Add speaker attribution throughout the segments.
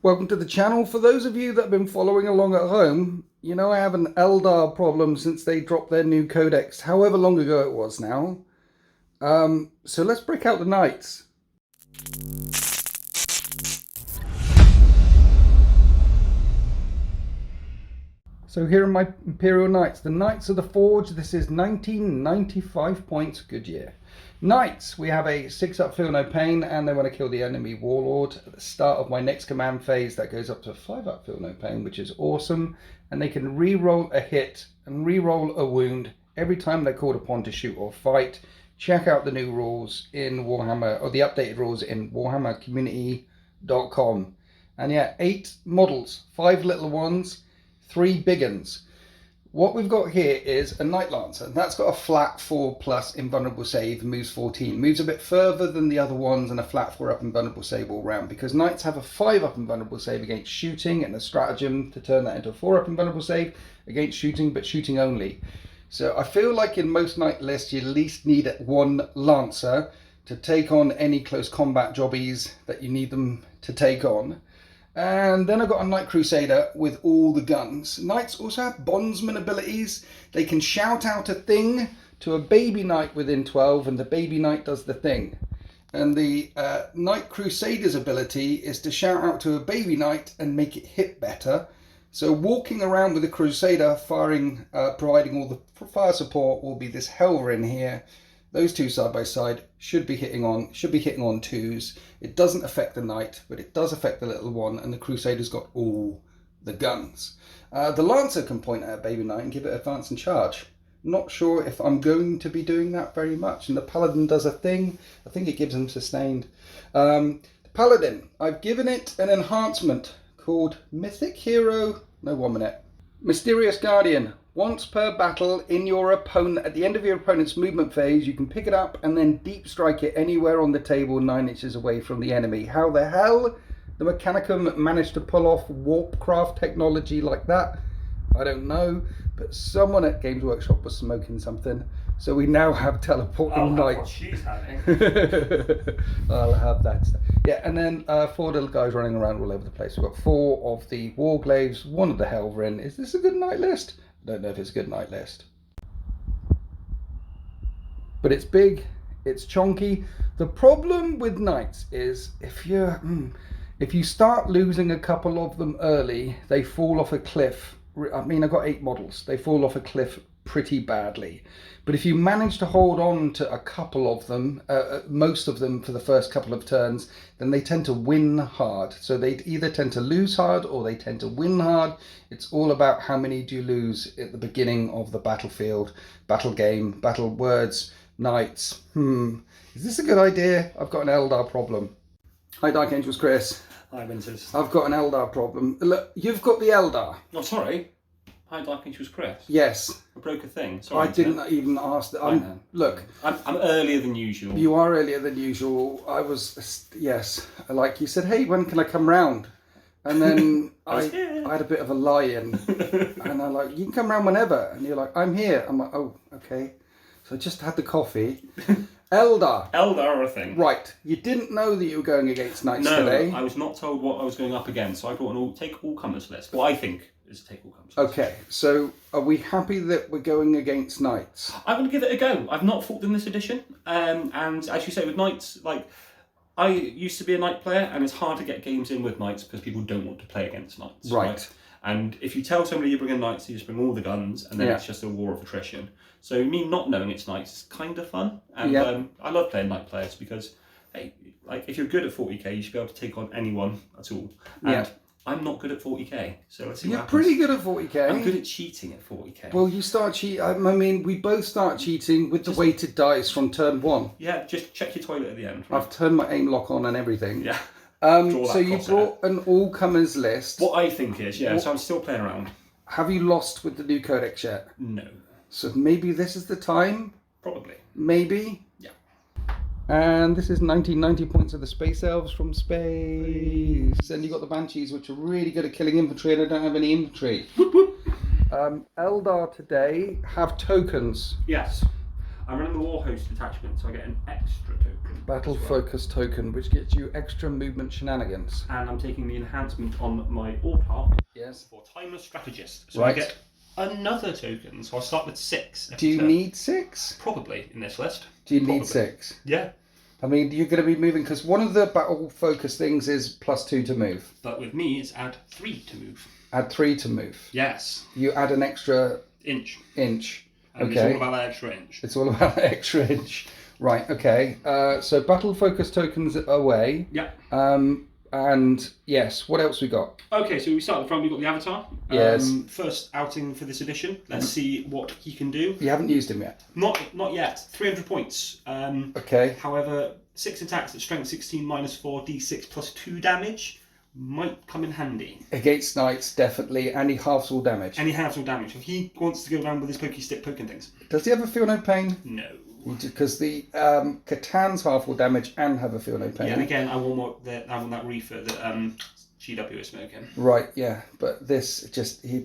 Speaker 1: Welcome to the channel. For those of you that have been following along at home, you know I have an Eldar problem since they dropped their new codex, however long ago it was now. So let's break out the Knights. So here are my Imperial Knights, the Knights of the Forge. This is 1995 points, good year. Knights, we have a 6-up feel no pain, and they want to kill the enemy warlord. At the start of my next command phase, that goes up to 5-up feel no pain, which is awesome. And they can re-roll a hit and re-roll a wound every time they're called upon to shoot or fight. Check out the new rules in Warhammer, or the updated rules in warhammercommunity.com. And yeah, 8 models, 5 little ones, 3 big uns. What we've got here is a Knight Lancer. That's got a flat 4+ invulnerable save, moves 14. Moves a bit further than the other ones, and a flat 4-up invulnerable save all round, because Knights have a 5-up invulnerable save against shooting and a stratagem to turn that into a 4-up invulnerable save against shooting, but shooting only. So I feel like in most Knight lists you at least need 1 Lancer to take on any close combat jobbies that you need them to take on. And then I've got a Knight Crusader with all the guns. Knights also have bondsman abilities. They can shout out a thing to a baby knight within 12, and the baby knight does the thing. And the Knight Crusader's ability is to shout out to a baby knight and make it hit better. So walking around with a Crusader firing, providing all the fire support, will be this Helverin here. Those two side by side should be hitting on 2s. It doesn't affect the Knight, but it does affect the little one, and the Crusader's got all the guns. The Lancer can point at a baby Knight and give it advance and charge. Not sure if I'm going to be doing that very much. And the Paladin does a thing. I think it gives them sustained. The Paladin, I've given it an enhancement called Mythic Hero. No, 1 minute. Mysterious Guardian. Once per battle in your opponent, at the end of your opponent's movement phase, you can pick it up and then deep strike it anywhere on the table 9 inches away from the enemy. How the hell the Mechanicum managed to pull off warpcraft technology like that, I don't know. But someone at Games Workshop was smoking something. So we now have teleporting Knights.
Speaker 2: What she's having.
Speaker 1: I'll have that stuff. Yeah, and then 4 little guys running around all over the place. We've got 4 of the Warglaves, 1 of the Helverin. Is this a good Knight list? I don't know if it's a good Knight list. But it's big, it's chonky. The problem with Knights is if you start losing a couple of them early, they fall off a cliff. I mean, I've got 8 models. They fall off a cliff pretty badly. But if you manage to hold on to a couple of them, most of them for the first couple of turns, then they tend to win hard. So they either tend to lose hard or they tend to win hard. It's all about how many do you lose at the beginning of the battlefield, battle game, battle words, Knights. Is this a good idea? I've got an Eldar problem. Hi Dark Angels, Chris.
Speaker 2: Hi Winters.
Speaker 1: I've got an Eldar problem. Look, you've got the Eldar.
Speaker 2: Oh, sorry. Hi Dark Angels, Chris.
Speaker 1: Yes.
Speaker 2: I broke a thing. Sorry.
Speaker 1: I didn't even ask that. Look.
Speaker 2: I'm earlier than usual.
Speaker 1: You are earlier than usual. I was, yes. Like you said, hey, when can I come round? And then I had a bit of a lie-in. And I'm like, you can come round whenever. And you're like, I'm here. I'm like, oh, okay. So I just had the coffee. Eldar.
Speaker 2: Eldar are a thing.
Speaker 1: Right. You didn't know that you were going against Knights today.
Speaker 2: No, I was not told what I was going up against. So I brought an take all comers list. What I think is a take all comers list.
Speaker 1: Okay. So are we happy that we're going against Knights?
Speaker 2: I'm going to give it a go. I've not fought in this edition. And as you say, with Knights, like, I used to be a Knight player, and it's hard to get games in with Knights because people don't want to play against Knights.
Speaker 1: Right.
Speaker 2: And if you tell somebody you bring in Knights, you just bring all the guns, and then it's just a war of attrition. So me not knowing it's Knights is kind of fun. And I love playing Knight players because, hey, like, if you're good at 40k, you should be able to take on anyone at all. And I'm not good at 40k, so let's see what happens.
Speaker 1: You're pretty good at 40k.
Speaker 2: I'm good at cheating at 40k.
Speaker 1: Well, you start cheating. I mean, we both start cheating with the weighted dice from turn 1.
Speaker 2: Yeah, just check your toilet at the end. Right?
Speaker 1: I've turned my aim lock on and everything.
Speaker 2: Yeah.
Speaker 1: So you brought an all-comers list.
Speaker 2: What I think is, so I'm still playing around.
Speaker 1: Have you lost with the new codex yet?
Speaker 2: No.
Speaker 1: So maybe this is the time?
Speaker 2: Probably.
Speaker 1: Maybe?
Speaker 2: Yeah.
Speaker 1: And this is 1990 points of the Space Elves from space. And you got the Banshees, which are really good at killing infantry, and I don't have any infantry. Eldar today have tokens.
Speaker 2: Yes. I'm running the War Host detachment, so I get an extra token.
Speaker 1: Battle focus token, which gets you extra movement shenanigans.
Speaker 2: And I'm taking the enhancement on my Autarch.
Speaker 1: Yes.
Speaker 2: For Timeless Strategist. So I get another token. So I'll start with 6.
Speaker 1: Do you need 6?
Speaker 2: Probably in this list.
Speaker 1: Do you need 6?
Speaker 2: Yeah.
Speaker 1: I mean, you're going to be moving, because one of the battle focus things is +2 to move.
Speaker 2: But with me, it's add 3 to move.
Speaker 1: Add 3 to move.
Speaker 2: Yes.
Speaker 1: You add an extra
Speaker 2: inch.
Speaker 1: And
Speaker 2: it's all about that extra inch.
Speaker 1: It's all about that extra inch. Right, okay. So battle focus tokens away.
Speaker 2: Yeah.
Speaker 1: And yes, what else we got?
Speaker 2: Okay, so we start at the front, we've got the Avatar.
Speaker 1: Yes.
Speaker 2: First outing for this edition. Let's see what he can do.
Speaker 1: You haven't used him yet?
Speaker 2: Not yet. 300 points.
Speaker 1: Okay.
Speaker 2: However, 6 attacks at strength 16 -4 d6 +2 damage might come in handy.
Speaker 1: Against knights, definitely, and he halves all damage.
Speaker 2: And he halves all damage. If he wants to go around with his pokey stick poking things.
Speaker 1: Does he ever feel no pain?
Speaker 2: No.
Speaker 1: Because the Catan's half all damage and have a feel no pain.
Speaker 2: Yeah, and again, I want that reefer that GW is smoking.
Speaker 1: Right, yeah, but this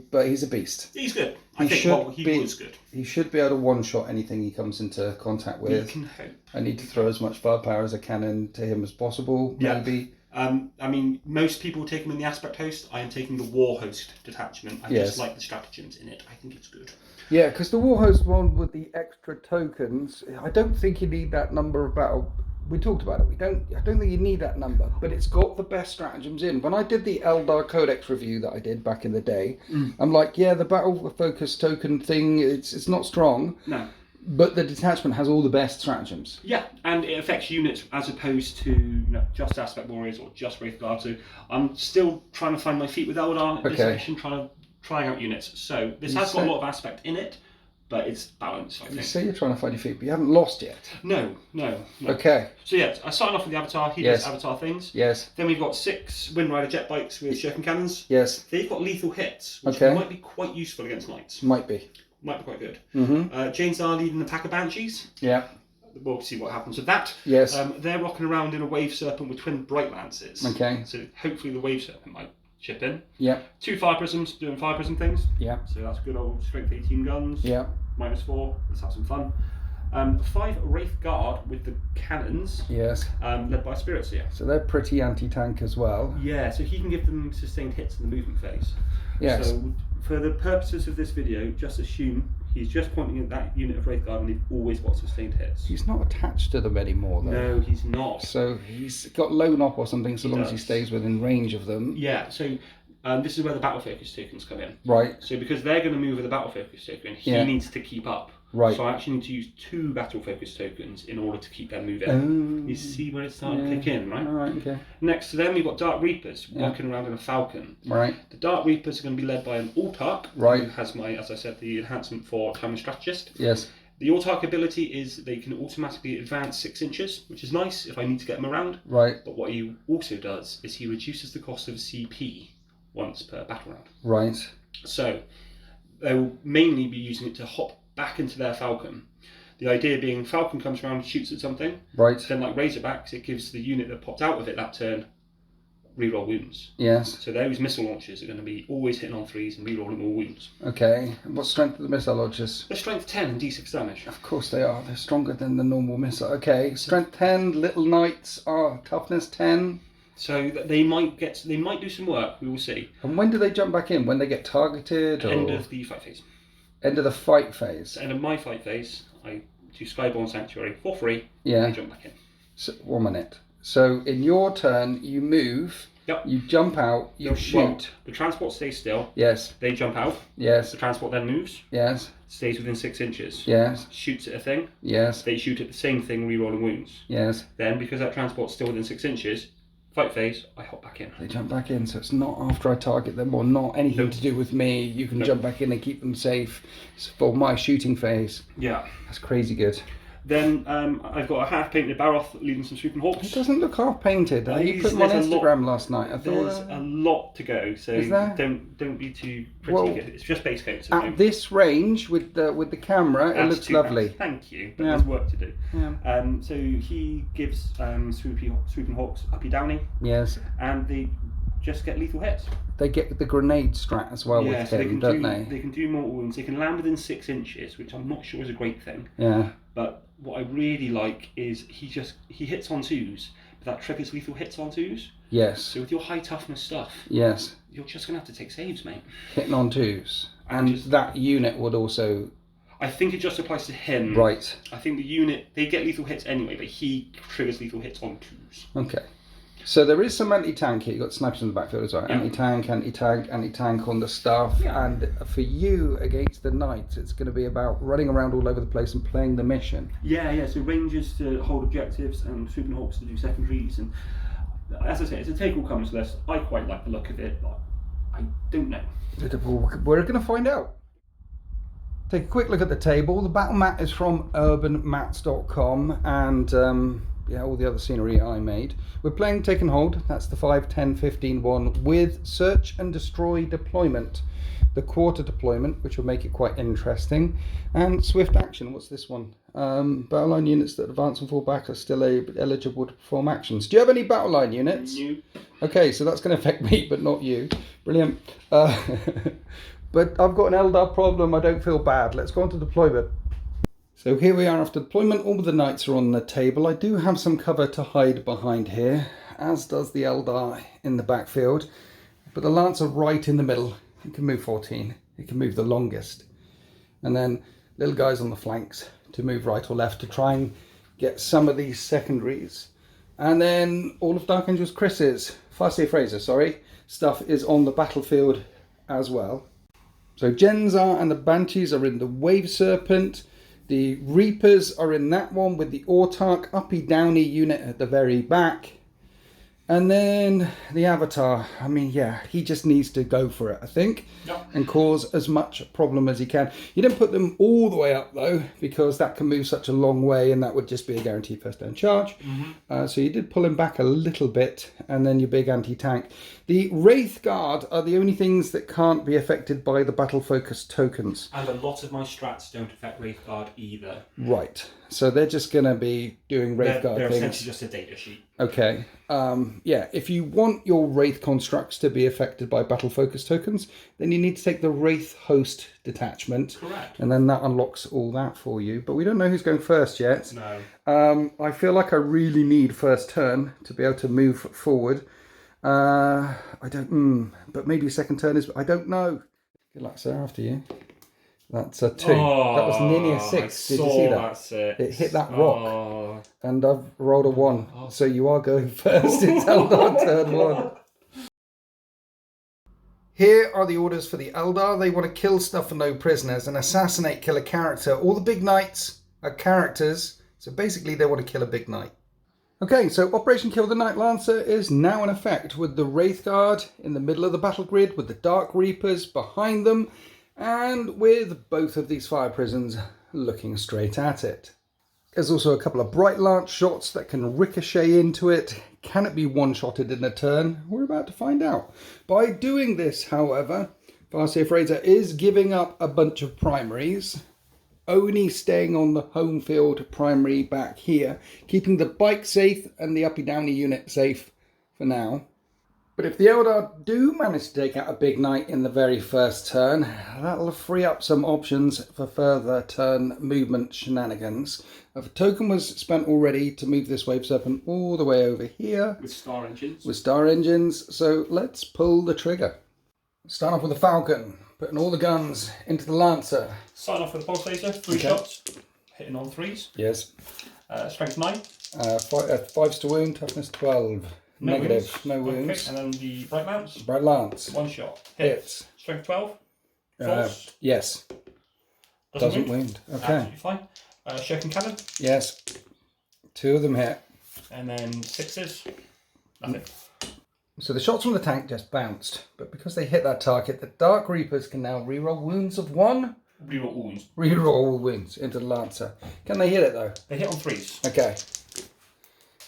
Speaker 1: but he's a beast.
Speaker 2: He's good. He was good.
Speaker 1: He should be able to one-shot anything he comes into contact with.
Speaker 2: You can hope.
Speaker 1: I need to throw as much firepower as I can into him as possible, maybe.
Speaker 2: I mean, most people take him in the Aspect Host. I am taking the War Host detachment. I just like the stratagems in it. I think it's good.
Speaker 1: Yeah, because the War Host one with the extra tokens, I don't think you need that number of battle. We talked about it. I don't think you need that number, but it's got the best stratagems in. When I did the Eldar Codex review that I did back in the day, I'm like, yeah, the battle focus token thing, it's not strong.
Speaker 2: No.
Speaker 1: But the detachment has all the best stratagems.
Speaker 2: Yeah, and it affects units as opposed to just Aspect Warriors or just Wraithguard. So I'm still trying to find my feet with Eldar in this edition, trying out units. So this has got a lot of aspect in it, but it's balanced, I think.
Speaker 1: You say you're trying to find your feet, but you haven't lost yet.
Speaker 2: No.
Speaker 1: Okay.
Speaker 2: So yeah, I started off with the Avatar. He does Avatar things.
Speaker 1: Yes.
Speaker 2: Then we've got 6 Wind Rider jet bikes with shuriken cannons.
Speaker 1: Yes.
Speaker 2: They've got lethal hits, which might be quite useful against knights.
Speaker 1: Might be
Speaker 2: quite good.
Speaker 1: Mm-hmm.
Speaker 2: James are leading the pack of Banshees.
Speaker 1: Yeah.
Speaker 2: We'll see what happens with that.
Speaker 1: Yes.
Speaker 2: They're rocking around in a Wave Serpent with twin Bright Lances.
Speaker 1: Okay.
Speaker 2: So hopefully the Wave Serpent might chip in.
Speaker 1: Yeah.
Speaker 2: 2 Fire Prisms doing Fire Prism things.
Speaker 1: Yeah.
Speaker 2: So that's good old strength 18 guns.
Speaker 1: Yeah.
Speaker 2: -4. Let's have some fun. 5 Wraith Guard with the cannons.
Speaker 1: Yes.
Speaker 2: Led by Spirit Seer.
Speaker 1: So they're pretty anti-tank as well.
Speaker 2: Yeah, so he can give them sustained hits in the movement phase.
Speaker 1: Yes.
Speaker 2: So for the purposes of this video, just assume he's just pointing at that unit of Wraith Guard and they've always got sustained hits.
Speaker 1: He's not attached to them anymore, though.
Speaker 2: No, he's not.
Speaker 1: So he's got low knock or something, so long as he stays within range of them.
Speaker 2: Yeah, so this is where the Battle Focus tokens come in.
Speaker 1: Right.
Speaker 2: So because they're going to move with the Battle Focus token, he needs to keep up.
Speaker 1: Right.
Speaker 2: So I actually need to use 2 Battle Focus tokens in order to keep them moving. You see where it's starting to kick in, right?
Speaker 1: Alright, okay.
Speaker 2: Next to them, we've got Dark Reapers walking around in a falcon.
Speaker 1: Right.
Speaker 2: The Dark Reapers are going to be led by an Autarch,
Speaker 1: right,
Speaker 2: who has as I said, the enhancement for Timeless Strategist.
Speaker 1: Yes.
Speaker 2: The Autarch ability is they can automatically advance 6 inches, which is nice if I need to get them around.
Speaker 1: Right.
Speaker 2: But what he also does is he reduces the cost of CP once per battle round.
Speaker 1: Right.
Speaker 2: So they'll mainly be using it to hop back into their falcon. The idea being falcon comes around and shoots at something.
Speaker 1: Right.
Speaker 2: Then like Razorbacks, it gives the unit that popped out of it that turn reroll wounds.
Speaker 1: Yes.
Speaker 2: So those missile launchers are going to be always hitting on 3s and rerolling all wounds.
Speaker 1: Okay. And what strength are the missile launchers?
Speaker 2: They're strength 10 and d6 damage.
Speaker 1: Of course they are. They're stronger than the normal missile. Okay. Strength 10. Little knights are toughness 10.
Speaker 2: So they might do some work. We will see.
Speaker 1: And when do they jump back in? When they get targeted?
Speaker 2: End of the fight phase.
Speaker 1: End of the fight phase.
Speaker 2: End of my fight phase. I do Skyborn Sanctuary for free.
Speaker 1: Yeah.
Speaker 2: And jump back in.
Speaker 1: So, 1 minute. So in your turn, you move.
Speaker 2: Yep.
Speaker 1: You jump out. You shoot.
Speaker 2: Well, the transport stays still.
Speaker 1: Yes.
Speaker 2: They jump out.
Speaker 1: Yes.
Speaker 2: The transport then moves.
Speaker 1: Yes.
Speaker 2: Stays within 6 inches.
Speaker 1: Yes.
Speaker 2: Shoots at a thing.
Speaker 1: Yes.
Speaker 2: They shoot at the same thing, rerolling wounds.
Speaker 1: Yes.
Speaker 2: Then, because that transport's still within 6 inches, fight phase, I hop back in.
Speaker 1: They jump back in, so it's not after I target them or not anything to do with me. You can jump back in and keep them safe. It's for my shooting phase.
Speaker 2: Yeah.
Speaker 1: That's crazy good.
Speaker 2: Then I've got a half-painted Baroth leading some Swooping Hawks.
Speaker 1: It doesn't look half-painted. You put them on Instagram last night. I thought
Speaker 2: there's a lot to go, so don't be too pretty. It's just base coats.
Speaker 1: At this range with the camera, it looks lovely.
Speaker 2: Thank you, but there's work to do. Yeah. So he gives Swooping Hawks uppy downy.
Speaker 1: Yes.
Speaker 2: And the just get lethal hits.
Speaker 1: They get the grenade strat as well with him, don't they?
Speaker 2: They can do mortal wounds. They can land within 6 inches, which I'm not sure is a great thing.
Speaker 1: Yeah.
Speaker 2: But what I really like is he hits on 2s, but that triggers lethal hits on 2s.
Speaker 1: Yes.
Speaker 2: So with your high toughness stuff,
Speaker 1: yes,
Speaker 2: you're just going to have to take saves, mate.
Speaker 1: Hitting on 2s. And that unit would also...
Speaker 2: I think it just applies to him.
Speaker 1: Right.
Speaker 2: I think the unit, they get lethal hits anyway, but he triggers lethal hits on 2s.
Speaker 1: Okay. So there is some anti-tank here. You've got snipers in the backfield as well. Yeah. Anti-tank, anti-tank on the staff. Yeah. And for you, against the Knights, it's going to be about running around all over the place and playing the mission.
Speaker 2: Yeah. So Rangers to hold objectives and Superhawks to do secondaries. And as I say, it's a take all comes list. I quite like the look of it, but I don't know.
Speaker 1: We're going to find out. Take a quick look at the table. The battle mat is from urbanmats.com and all the other scenery I made. We're playing Take and Hold. That's the 5, 10, 15 one with Search and Destroy deployment. The quarter deployment, which will make it quite interesting. And Swift Action. What's this one? Battle line units that advance and fall back are still eligible to perform actions. Do you have any battle line units?
Speaker 2: No.
Speaker 1: Okay, so that's going to affect me, but not you. Brilliant. But I've got an Eldar problem. I don't feel bad. Let's go on to deployment. So here we are after deployment. All the Knights are on the table. I do have some cover to hide behind here, as does the Eldar in the backfield. But the Lancer right in the middle. It can move 14. It can move the longest. And then little guys on the flanks to move right or left to try and get some of these secondaries. And then all of Dark Angel's Chris's, Fraser, stuff is on the battlefield as well. So Genzar and the Banshees are in the Wave Serpent. The Reapers are in that one with the Autarch, uppy downy unit at the very back. And then the Avatar, I mean, yeah, he just needs to go for it, I think, and cause as much problem as he can. You don't put them all the way up, though, because that can move such a long way, and that would just be a guaranteed first down charge. So you did pull him back a little bit, and then your big anti-tank. The Wraith Guard are the only things that can't be affected by the battle-focused tokens.
Speaker 2: And a lot of my strats don't affect Wraith Guard either.
Speaker 1: Right. So they're just going to be doing Wraith Guard things.
Speaker 2: They're essentially just a data sheet.
Speaker 1: Okay. Yeah, if you want your Wraith constructs to be affected by battle focus tokens, then you need to take the Wraith Host detachment.
Speaker 2: Correct.
Speaker 1: And then that unlocks all that for you. But we don't know who's going first yet.
Speaker 2: No.
Speaker 1: I feel like I really need first turn to be able to move forward. I don't, but maybe second turn is, I don't know. Good luck, sir, after you. That's a 2.
Speaker 2: Oh,
Speaker 1: that was nearly a 6. Did you see that? It hit that rock. And I've rolled a 1. So you are going first. It's Eldar turn 1. Here are the orders for the Eldar. They want to kill stuff for no prisoners and assassinate, kill a character. All the big knights are characters. So basically they want to kill a big knight. Okay, so Operation Kill the Night Lancer is now in effect with the Wraith Guard in the middle of the battle grid, with the Dark Reapers behind them, and with both of these fire prisons looking straight at it. There's also a couple of Bright Lance shots that can ricochet into it. Can it be one-shotted in a turn? We're about to find out. By doing this, however, Farseer Fraser is giving up a bunch of primaries, only staying on the home field primary back here, keeping the bike safe and the uppy downy unit safe for now. But if the Eldar do manage to take out a big knight in the very first turn, that'll free up some options for further turn movement shenanigans. A token was spent already to move this Wave Serpent all the way over here.
Speaker 2: With star engines.
Speaker 1: With star engines, so let's pull the trigger. Start off with the Falcon, putting all the guns into the Lancer.
Speaker 2: Start off with the pulse laser, 3 shots, hitting on 3s.
Speaker 1: Yes.
Speaker 2: Strength 9.
Speaker 1: 5s to wound, toughness 12.
Speaker 2: No
Speaker 1: Negative,
Speaker 2: wounds.
Speaker 1: no wounds.
Speaker 2: Okay. And then the Bright Lance.
Speaker 1: Bright Lance.
Speaker 2: 1 shot.
Speaker 1: Hits.
Speaker 2: Strength 12. False.
Speaker 1: Yes. Doesn't wound. Okay.
Speaker 2: Absolutely fine. Shuriken Cannon.
Speaker 1: Yes. 2 of them hit.
Speaker 2: And then 6s. Nothing.
Speaker 1: So the shots from the tank just bounced, but because they hit that target, the Dark Reapers can now reroll wounds of 1.
Speaker 2: Reroll wounds.
Speaker 1: Reroll all wounds into the Lancer. Can they hit it though?
Speaker 2: They hit on 3s.
Speaker 1: Okay.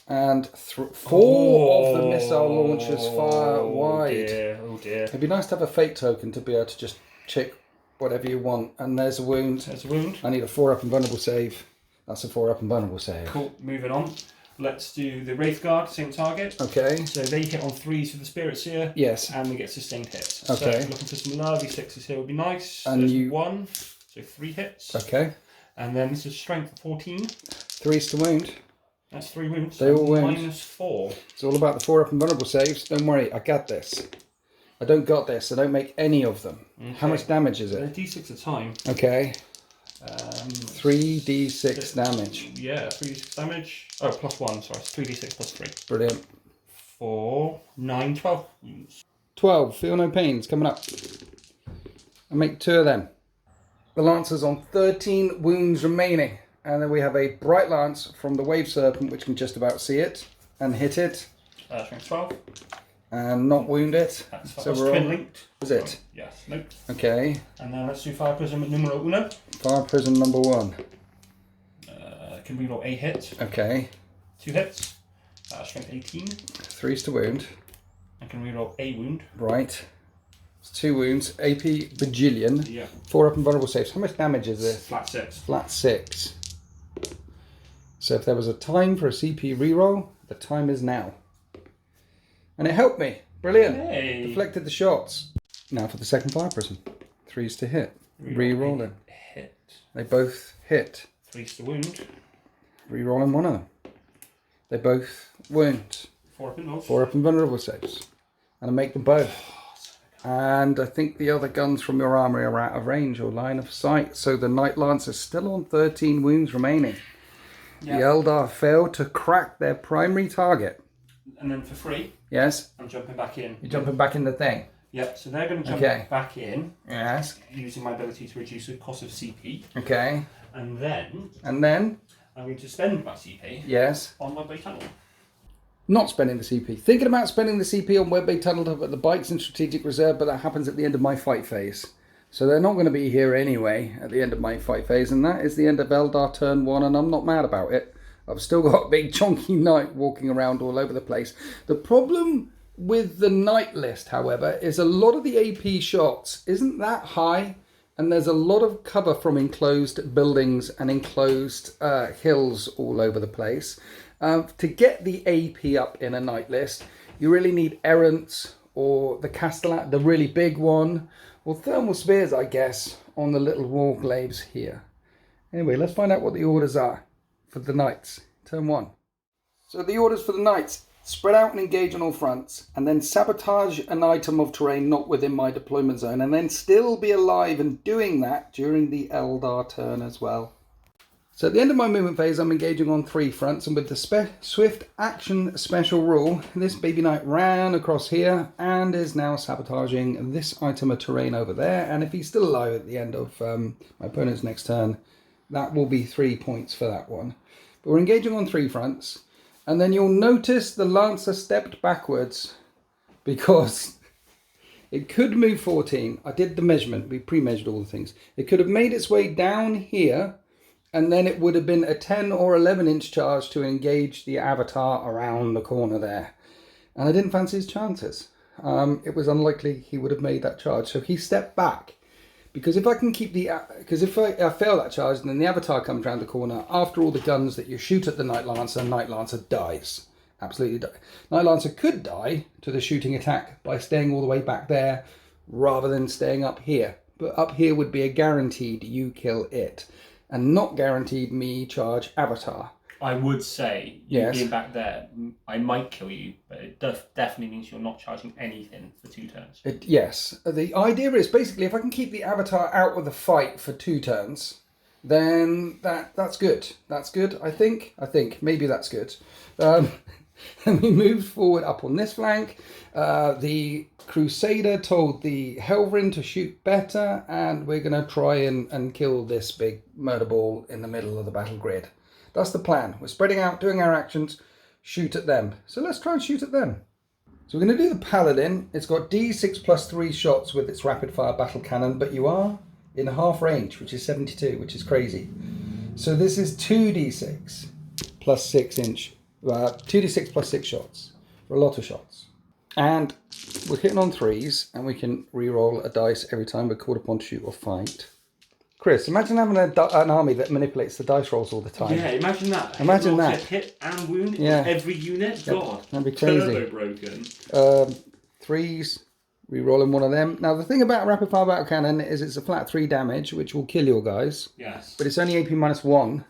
Speaker 1: And 4 of the missile launchers fire wide.
Speaker 2: Oh dear.
Speaker 1: It'd be nice to have a fate token to be able to just check whatever you want. And there's a wound.
Speaker 2: There's a wound.
Speaker 1: I need a 4-up and vulnerable save. That's a 4-up and vulnerable save.
Speaker 2: Cool. Moving on. let's do the Wraith Guard, same target.
Speaker 1: Okay.
Speaker 2: So they hit on 3s for the Spirit Seer.
Speaker 1: Yes.
Speaker 2: And they get sustained hits.
Speaker 1: Okay.
Speaker 2: So looking for some love, D6s here would be nice.
Speaker 1: And
Speaker 2: there's
Speaker 1: you...
Speaker 2: 1, so 3 hits.
Speaker 1: Okay.
Speaker 2: And then this is strength 14.
Speaker 1: 3s to wound.
Speaker 2: That's 3 wounds.
Speaker 1: They all wound.
Speaker 2: -4.
Speaker 1: It's all about the 4-up and vulnerable saves. Don't worry, I got this. I don't got this. I don't make any of them. Okay. How much damage is it?
Speaker 2: D6 at a time.
Speaker 1: Okay. 3d6 damage.
Speaker 2: Yeah, 3d6 damage. Oh, +1, sorry. It's 3d6 +3.
Speaker 1: Brilliant.
Speaker 2: 4, 9, 12 wounds.
Speaker 1: 12. Feel no pains. Coming up. I make 2 of them. The Lancer's on 13 wounds remaining. And then we have a Bright Lance from the Wave Serpent, which can just about see it and hit it.
Speaker 2: Strength 12.
Speaker 1: And not wound it.
Speaker 2: So we're twin linked.
Speaker 1: Is it?
Speaker 2: Yes. Nope.
Speaker 1: Okay.
Speaker 2: And then let's do Fire Prism numero 1.
Speaker 1: Fire Prism number 1.
Speaker 2: Can reroll a hit.
Speaker 1: Okay.
Speaker 2: 2 hits. Strength 18.
Speaker 1: 3s to wound.
Speaker 2: I can reroll a wound.
Speaker 1: Right. It's 2 wounds. AP Bajillion.
Speaker 2: Yeah.
Speaker 1: 4-up and vulnerable saves. How much damage is this?
Speaker 2: Flat 6.
Speaker 1: Flat 6. So if there was a time for a CP reroll, the time is now. And it helped me. Brilliant.
Speaker 2: Hey.
Speaker 1: Deflected the shots. Now for the second Fire Prism. 3s to hit. Rerolling.
Speaker 2: Hit.
Speaker 1: They both hit.
Speaker 2: 3s to wound.
Speaker 1: Rerolling one of them. They both wound.
Speaker 2: 4-up and vulnerable.
Speaker 1: 4-up and vulnerable saves. And I make them both. And I think the other guns from your armory are out of range or line of sight. So the Knight Lance is still on 13 wounds remaining. Yep. The Eldar failed to crack their primary target.
Speaker 2: And then for free,
Speaker 1: yes,
Speaker 2: I'm jumping back in.
Speaker 1: You're jumping back in the thing.
Speaker 2: Yep, so they're going to jump back in.
Speaker 1: Yes.
Speaker 2: Using my ability to reduce the cost of CP.
Speaker 1: Okay.
Speaker 2: And then I'm going to spend my CP.
Speaker 1: Yes.
Speaker 2: On my Bay Tunnel.
Speaker 1: Not spending the CP. Thinking about spending the CP on Web Bay Tunnel to put the bikes in strategic reserve, but that happens at the end of my fight phase. So they're not going to be here anyway at the end of my fight phase, and that is the end of Eldar turn 1, and I'm not mad about it. I've still got a big chunky knight walking around all over the place. The problem with the knight list, however, is a lot of the AP shots isn't that high, and there's a lot of cover from enclosed buildings and enclosed hills all over the place. To get the AP up in a knight list, you really need errants or the castellan, the really big one, or thermal spears, I guess, on the little warglaives here. Anyway, let's find out what the orders are for the knights. Turn 1. So the orders for the knights: spread out and engage on all fronts, and then sabotage an item of terrain not within my deployment zone, and then still be alive and doing that during the Eldar turn as well. So at the end of my movement phase, I'm engaging on 3 fronts, and with the swift action special rule, this baby knight ran across here and is now sabotaging this item of terrain over there, and if he's still alive at the end of my opponent's next turn, that will be 3 points for that one. But we're engaging on 3 fronts, and then you'll notice the Lancer stepped backwards because it could move 14. I did the measurement, we pre-measured all the things. It could have made its way down here, and then it would have been a 10 or 11 inch charge to engage the avatar around the corner there. And I didn't fancy his chances. It was unlikely he would have made that charge, so he stepped back. Because if I can keep because if I fail that charge, and then the avatar comes around the corner, after all the guns that you shoot at the Knight Lancer dies. Absolutely die. Knight Lancer could die to the shooting attack by staying all the way back there, rather than staying up here. But up here would be a guaranteed you kill it, and not guaranteed me charge avatar.
Speaker 2: I would say, being back there, I might kill you, but it definitely means you're not charging anything for 2 turns.
Speaker 1: Yes. The idea is basically if I can keep the avatar out of the fight for 2 turns, then that's good. That's good, I think. Maybe that's good. And we moved forward up on this flank. The Crusader told the Helverin to shoot better, and we're going to try and kill this big murder ball in the middle of the battle grid. That's the plan. We're spreading out, doing our actions, shoot at them. So let's try and shoot at them. So we're going to do the Paladin. It's got D6 plus 3 shots with its rapid fire battle cannon, but you are in half range, which is 72, which is crazy. So this is 2D6 plus 6 inch, 2D6 plus 6 shots, for a lot of shots. And we're hitting on 3s, and we can re-roll a dice every time we're called upon to shoot or fight. Chris, imagine having an army that manipulates the dice rolls all the time.
Speaker 2: Yeah, imagine that.
Speaker 1: Imagine that.
Speaker 2: Hit and wound in every unit.
Speaker 1: Yep.
Speaker 2: God,
Speaker 1: that'd be crazy.
Speaker 2: Turbo broken.
Speaker 1: 3s, re-rolling one of them. Now the thing about a rapid fire battle cannon is it's a flat 3 damage, which will kill your guys.
Speaker 2: Yes.
Speaker 1: But it's only AP -1,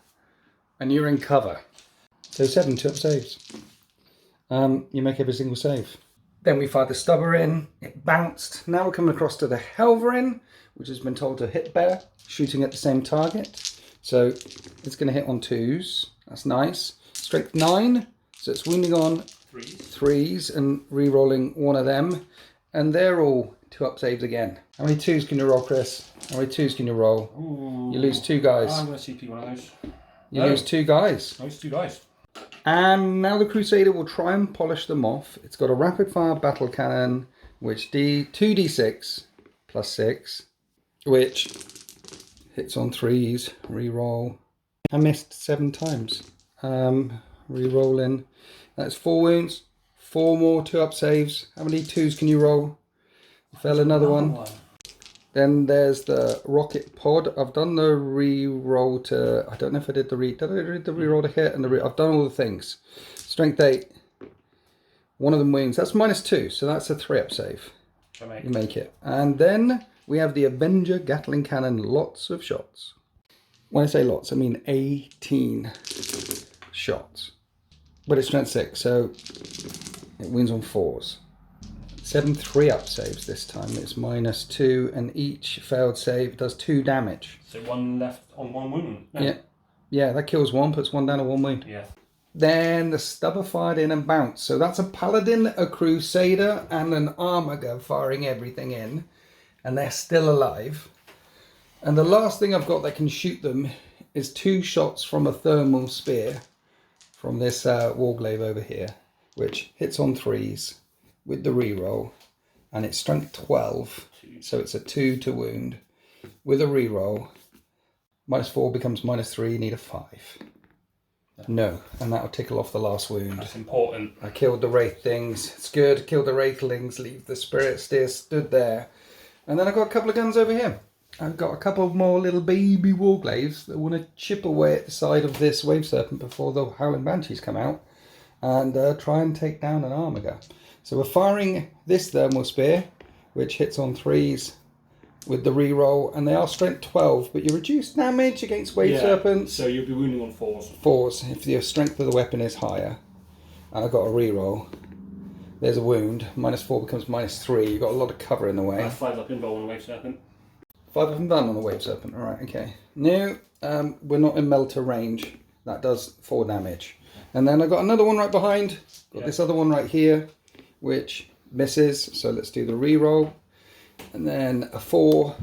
Speaker 1: and you're in cover. So 7 2-up saves. You make every single save. Then we fired the stubber in, it bounced. Now we're coming across to the Helverin, which has been told to hit better, shooting at the same target. So it's going to hit on 2s. That's nice. Strength 9, so it's wounding on 3s and re-rolling one of them. And they're all 2-up saves again. How many 2s can you roll, Chris? How many 2s can you roll?
Speaker 2: Ooh,
Speaker 1: you lose 2 guys.
Speaker 2: I'm going to CP one of those.
Speaker 1: You lose 2 guys.
Speaker 2: Those 2 guys.
Speaker 1: And now the Crusader will try and polish them off. It's got a rapid fire battle cannon, which 2d6 plus 6, which hits on 3s, re-roll. I missed 7 times. Re-rolling. That's 4 wounds, 4 more 2-up saves. How many 2s can you roll? Fell another one. Then there's the rocket pod. I've done the re-roll to... I don't know if I did the re... Did I do the re-roll to hit? And I've done all the things. Strength 8. One of them wings. That's -2. So that's a 3-up save. You make it. And then we have the Avenger Gatling Cannon. Lots of shots. When I say lots, I mean 18 shots. But it's strength 6. So it wins on 4s. 7 3-up saves this time. It's -2, and each failed save does 2 damage.
Speaker 2: So 1 left on 1 wound.
Speaker 1: No. Yeah, that kills 1, puts 1 down to 1 wound.
Speaker 2: Yeah.
Speaker 1: Then the stubber fired in and bounced. So that's a paladin, a crusader, and an armiger firing everything in, and they're still alive. And the last thing I've got that can shoot them is 2 shots from a thermal spear from this warglaive over here, which hits on 3s. With the re-roll, and it's strength 12, so it's a 2 to wound. With a re-roll, -4 becomes -3, you need a 5. No, and that'll tickle off the last wound.
Speaker 2: That's important.
Speaker 1: I killed the wraith things. It's good. Kill the wraithlings, leave the spirits there, stood there. And then I've got a couple of guns over here. I've got a couple of more little baby warglaives that want to chip away at the side of this wave serpent before the howling banshees come out and try and take down an armiger. So we're firing this thermal spear, which hits on 3s with the re-roll, and they are strength 12, but you reduce damage against wave serpents.
Speaker 2: So you'll be wounding on 4s.
Speaker 1: 4s, if the strength of the weapon is higher. And I've got a re-roll. There's a wound. -4 becomes -3. You've got a lot of cover in the way.
Speaker 2: 5 up involved on a wave serpent.
Speaker 1: 5 of them done on the wave serpent. Alright, okay. No, we're not in melter range. That does 4 damage. And then I've got another one right behind. Got this other one right here, which misses, so let's do the re-roll. And then a 4,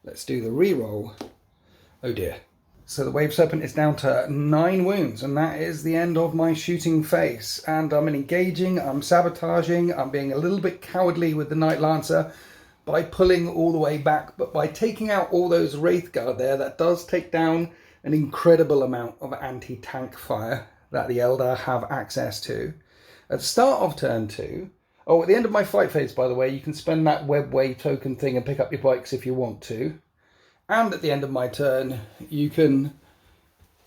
Speaker 1: let's do the re-roll. Oh dear. So the wave serpent is down to 9 wounds, and that is the end of my shooting phase. And I'm engaging, I'm sabotaging, I'm being a little bit cowardly with the Knight Lancer by pulling all the way back, but by taking out all those Wraith Guard there, that does take down an incredible amount of anti-tank fire that the Eldar have access to. At the start of turn 2, at the end of my fight phase, by the way, you can spend that webway token thing and pick up your bikes if you want to. And at the end of my turn, you can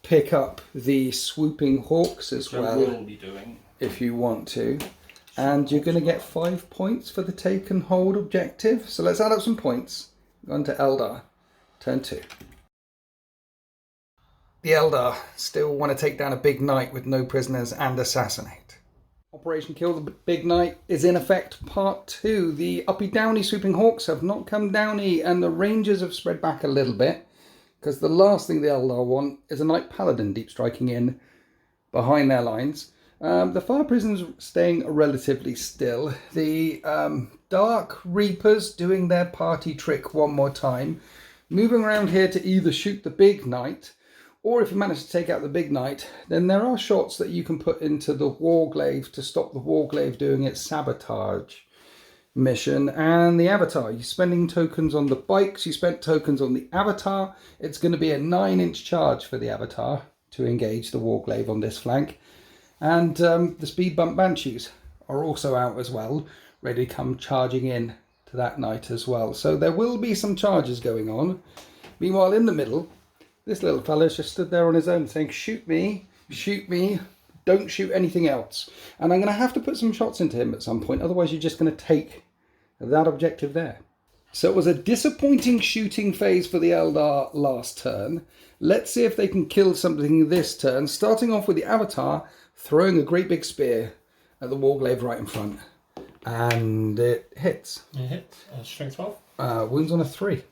Speaker 1: pick up the swooping hawks as well.
Speaker 2: Will be doing.
Speaker 1: If you want to. And you're going to get 5 points for the take and hold objective. So let's add up some points. Go on to Eldar, turn 2. The Eldar still want to take down a big knight with no prisoners and assassinate. Operation Kill the Big Knight is in effect part 2. The uppy downy swooping hawks have not come downy, and the rangers have spread back a little bit, because the last thing the Eldar want is a knight paladin deep striking in behind their lines. The fire prisoners staying relatively still. The Dark Reapers doing their party trick one more time, moving around here to either shoot the big knight, or if you manage to take out the big knight, then there are shots that you can put into the warglaive to stop the warglaive doing its sabotage mission. And the avatar, you're spending tokens on the bikes, you spent tokens on the avatar. It's going to be a 9-inch charge for the avatar to engage the warglaive on this flank. And the speed bump banshees are also out as well, ready to come charging in to that knight as well. So there will be some charges going on. Meanwhile, in the middle, this little fella's just stood there on his own saying, shoot me, don't shoot anything else. And I'm going to have to put some shots into him at some point, otherwise you're just going to take that objective there. So it was a disappointing shooting phase for the Eldar last turn. Let's see if they can kill something this turn, starting off with the Avatar throwing a great big spear at the Warglaive right in front. And it hits.
Speaker 2: It hits. Strength 12.
Speaker 1: Wounds on a 3.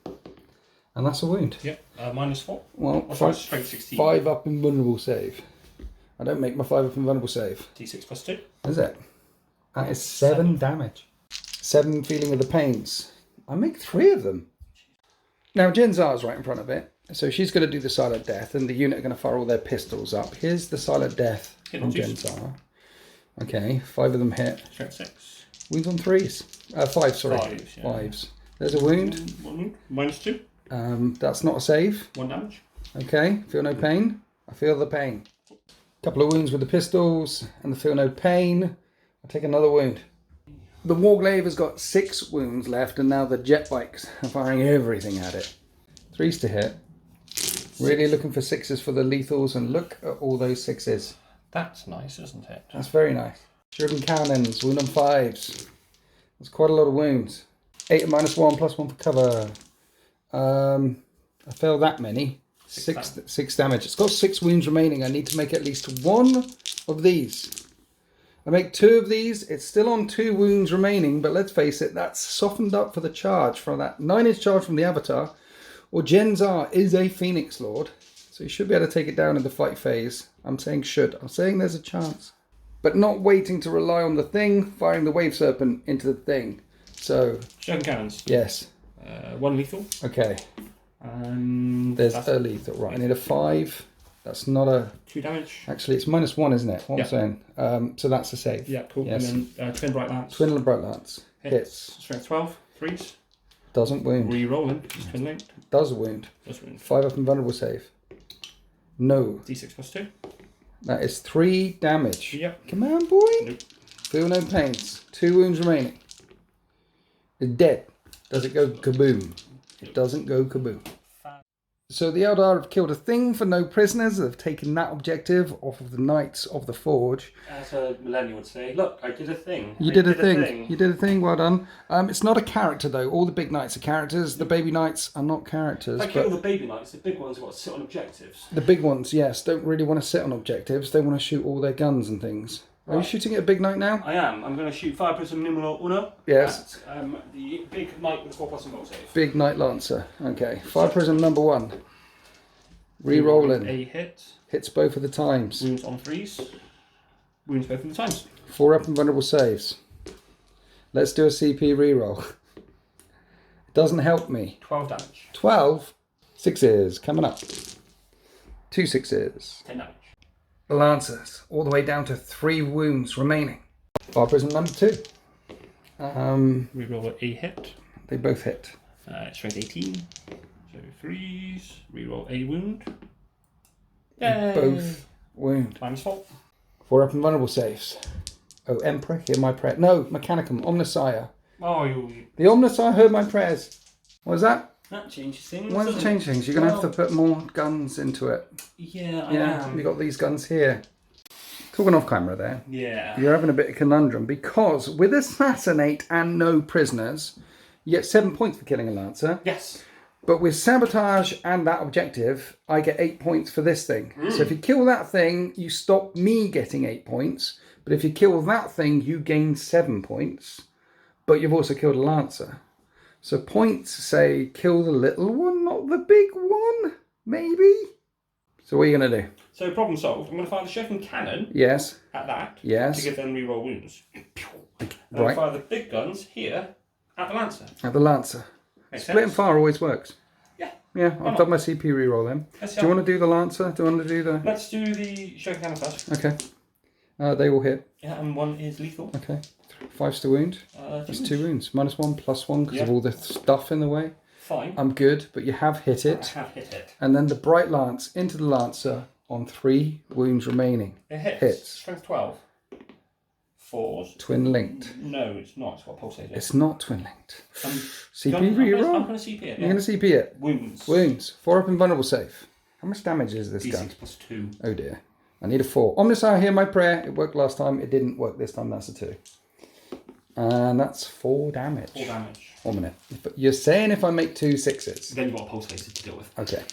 Speaker 1: And that's a wound.
Speaker 2: Yep. -4.
Speaker 1: Well,
Speaker 2: strength 16.
Speaker 1: 5 up invulnerable save. I don't make my 5 up invulnerable save.
Speaker 2: D6 plus 2.
Speaker 1: Is it? That is 7 damage. 7 feeling of the pains. I make 3 of them. Now Jenzar's right in front of it. So she's going to do the silent death and the unit are going to fire all their pistols up. Here's the silent death from Jenzar. Okay, 5 of them hit.
Speaker 2: Strength 6.
Speaker 1: Wounds on 3s. 5, sorry.
Speaker 2: 5s. Yeah.
Speaker 1: 5s. There's a wound.
Speaker 2: 1 wound. -2.
Speaker 1: That's not a save.
Speaker 2: 1 damage.
Speaker 1: Okay, feel no pain. I feel the pain. Couple of wounds with the pistols and the feel no pain. I take another wound. The Warglaive has got 6 wounds left and now the jet bikes are firing everything at it. 3s to hit. Really looking for 6s for the lethals and look at all those 6s.
Speaker 2: That's nice, isn't it?
Speaker 1: That's very nice. Shuriken cannons, wound on 5s. That's quite a lot of wounds. 8 and -1 plus 1 for cover. I failed that many. 6 damage. It's got 6 wounds remaining. I need to make at least 1 of these. I make 2 of these. It's still on 2 wounds remaining, but let's face it, that's softened up for the charge from that 9-inch charge from the Avatar. Or Jenzar is a Phoenix Lord, so you should be able to take it down in the fight phase. I'm saying should. I'm saying there's a chance. But not waiting to rely on the thing, firing the Wave Serpent into the thing. So...
Speaker 2: Shuriken cannons.
Speaker 1: Yes.
Speaker 2: 1 lethal.
Speaker 1: Okay.
Speaker 2: And
Speaker 1: there's a lethal. Right, I need a 5. That's not a...
Speaker 2: 2 damage.
Speaker 1: Actually, it's -1, isn't it? What I'm saying. So that's a save.
Speaker 2: Yeah, cool.
Speaker 1: Yes.
Speaker 2: And then Twin Bright Lance.
Speaker 1: Twin Bright Lance. Hits.
Speaker 2: Strength 12. 3s.
Speaker 1: Doesn't wound.
Speaker 2: Re-rolling. It's twin linked.
Speaker 1: Does wound.
Speaker 2: Does wound.
Speaker 1: 5 up invulnerable save. No.
Speaker 2: D6 plus 2.
Speaker 1: That is 3 damage.
Speaker 2: Yep.
Speaker 1: Come on, boy.
Speaker 2: Nope.
Speaker 1: Feel no pains. 2 wounds remaining. It's dead. Does it go kaboom? It doesn't go kaboom. So the Eldar have killed a thing for no prisoners. They've taken that objective off of the Knights of the Forge.
Speaker 2: As a millennial would say, look, I did a thing.
Speaker 1: You did a thing. You did a thing. Well done. It's not a character though. All the big Knights are characters. The baby Knights are not characters.
Speaker 2: If I kill the baby Knights, the big ones have got to sit on objectives.
Speaker 1: The big ones, yes, don't really want to sit on objectives. They want to shoot all their guns and things. Are you shooting at a big Knight now?
Speaker 2: I am. I'm going to shoot Fire Prism Numero Uno.
Speaker 1: Yes.
Speaker 2: At, the big Knight with 4+ invul save.
Speaker 1: Big Knight Lancer. Okay. Fire Prism number 1. Re-rolling.
Speaker 2: A hit.
Speaker 1: Hits both of the times.
Speaker 2: Wounds on 3s. Wounds both of the times.
Speaker 1: 4 up invulnerable saves. Let's do a CP re-roll. It doesn't help me.
Speaker 2: 12 damage.
Speaker 1: 12? 6s. Coming up. 2 6s.
Speaker 2: 10 damage.
Speaker 1: The Lancers, all the way down to 3 wounds remaining. Fire Prism number 2.
Speaker 2: Reroll a hit.
Speaker 1: They both hit.
Speaker 2: Strength 18. So 3s. Reroll a wound.
Speaker 1: Yay. Both wound.
Speaker 2: -4.
Speaker 1: 4 up invulnerable saves. Oh, Emperor, hear my prayer. No, Mechanicum, Omnissiah.
Speaker 2: Oh, you...
Speaker 1: The Omnissiah heard my prayers. What was that?
Speaker 2: That changes things.
Speaker 1: Why does it change things? You're going to have to put more guns into it.
Speaker 2: Yeah, I am.
Speaker 1: You've got these guns here. Talking off camera there.
Speaker 2: Yeah.
Speaker 1: You're having a bit of conundrum because with Assassinate and no prisoners, you get 7 points for killing a Lancer.
Speaker 2: Yes.
Speaker 1: But with Sabotage and that objective, I get 8 points for this thing. So if you kill that thing, you stop me getting 8 points. But if you kill that thing, you gain 7 points. But you've also killed a Lancer. So points say kill the little one, not the big one, maybe? So what are you going to do?
Speaker 2: So problem solved. I'm going to fire the Shuriken cannon.
Speaker 1: Yes.
Speaker 2: At that.
Speaker 1: Yes.
Speaker 2: To give them reroll wounds. And
Speaker 1: Right.
Speaker 2: fire the big guns here at the Lancer.
Speaker 1: At the Lancer.
Speaker 2: Makes
Speaker 1: Split and
Speaker 2: sense?
Speaker 1: fire always works.
Speaker 2: Yeah.
Speaker 1: Yeah, I've done my CP reroll then. Do you want to do the Lancer? Do you want to do the...
Speaker 2: Let's do the Shuriken cannon first.
Speaker 1: Okay. They will hit.
Speaker 2: Yeah, and 1 is lethal.
Speaker 1: Okay. 5's to wound. That's 2 wounds. -1, +1 because of all the stuff in the way.
Speaker 2: Fine.
Speaker 1: I'm good, but you have hit it.
Speaker 2: I have hit it.
Speaker 1: And then the Bright Lance into the Lancer on 3 wounds remaining.
Speaker 2: It hits.
Speaker 1: Hits.
Speaker 2: Strength 12. 4s.
Speaker 1: Twin linked.
Speaker 2: No, it's not. It's got a pulsator.
Speaker 1: It's not twin linked. CP
Speaker 2: I'm
Speaker 1: reroll.
Speaker 2: going to CP it.
Speaker 1: You're going to CP it.
Speaker 2: Wounds.
Speaker 1: Wounds. 4 up invulnerable save. How much damage is this gun?
Speaker 2: D6 plus 2.
Speaker 1: Oh dear. I need a 4. Omniscient, hear my prayer. It worked last time. It didn't work this time. That's a 2. And that's 4 damage.
Speaker 2: 4 damage.
Speaker 1: 1 minute. You're saying if I make 2 6s?
Speaker 2: Then you've got a pulsator to deal with.
Speaker 1: Okay.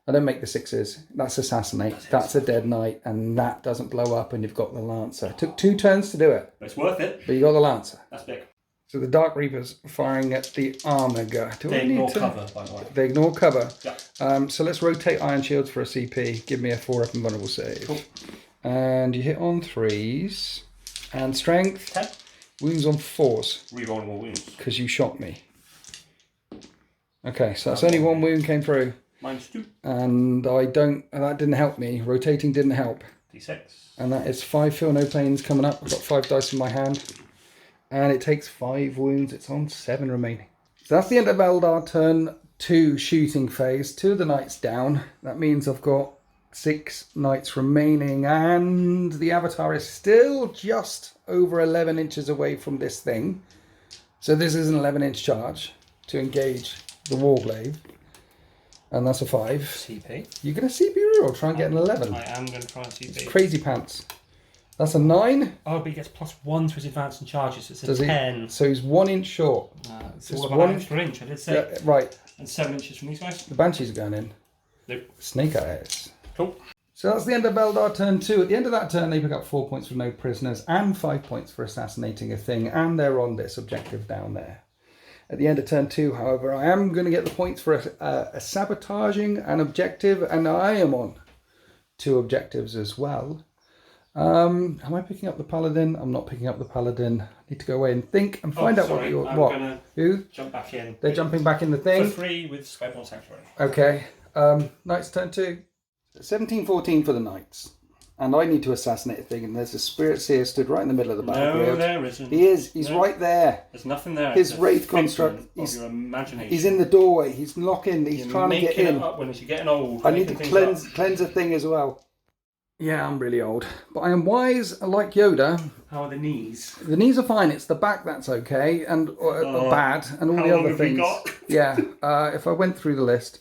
Speaker 1: I don't make the 6s. That's assassinate. That's a dead knight. And that doesn't blow up and you've got the Lancer. It took 2 turns to do it.
Speaker 2: But it's worth it.
Speaker 1: But you got the Lancer.
Speaker 2: That's big.
Speaker 1: So the Dark Reapers firing at the armor guy.
Speaker 2: They ignore cover, by the way.
Speaker 1: They ignore cover.
Speaker 2: Yeah.
Speaker 1: So let's rotate Iron Shields for a CP. Give me a 4 up invulnerable save.
Speaker 2: Cool.
Speaker 1: And you hit on 3s. And strength.
Speaker 2: 10.
Speaker 1: Wounds on 4s.
Speaker 2: Reroll more wounds.
Speaker 1: Because you shot me. Okay, so that's only 1 wound came through.
Speaker 2: -2.
Speaker 1: And that didn't help me. Rotating didn't help.
Speaker 2: D6.
Speaker 1: And that is 5 feel no pains coming up. I've got 5 dice in my hand. And it takes 5 wounds. It's on 7 remaining. So that's the end of Eldar turn 2 shooting phase. 2 of the knights down. That means I've got 6 knights remaining. And the avatar is still just over 11 inches away from this thing. So this is an 11-inch charge to engage the Warglaive. And that's a 5.
Speaker 2: CP.
Speaker 1: You're going to CP reroll, try and get an 11.
Speaker 2: I am going to try and CP.
Speaker 1: It's crazy pants. That's a 9.
Speaker 2: Oh, but he gets +1 to his advance and charges. It's a
Speaker 1: Does
Speaker 2: 10.
Speaker 1: So he's 1 inch short.
Speaker 2: It's all about an extra inch, I did say.
Speaker 1: Yeah, right.
Speaker 2: And 7 inches from these guys.
Speaker 1: The Banshees are going in.
Speaker 2: Nope.
Speaker 1: Snake Eyes.
Speaker 2: Cool.
Speaker 1: So that's the end of Eldar turn 2. At the end of that turn, they pick up 4 points for no prisoners and 5 points for assassinating a thing. And they're on this objective down there. At the end of turn 2, however, I am going to get the points for a sabotaging an objective. And I am on 2 objectives as well. Am I picking up the Paladin? I'm not picking up the Paladin. I need to go away and think and find out what you're... What? Who?
Speaker 2: Jump back in.
Speaker 1: They're jumping back in the thing?
Speaker 2: For 3 with Skyborn Sanctuary.
Speaker 1: Okay. Knights turn 2. 17-14 for the Knights. And I need to assassinate a thing. And there's a Spirit Seer stood right in the middle of the battlefield.
Speaker 2: No, there isn't.
Speaker 1: He is. He's right there.
Speaker 2: There's nothing there.
Speaker 1: His Wraith construct.
Speaker 2: Your imagination.
Speaker 1: He's in the doorway. He's knocking. He's trying to get in.
Speaker 2: Up when you're getting old.
Speaker 1: I need to cleanse a thing as well. Yeah, I'm really old. But I am wise like Yoda.
Speaker 2: How are the knees?
Speaker 1: The knees are fine. It's the back that's okay. And bad. And all the other things. Yeah. If I went through the list.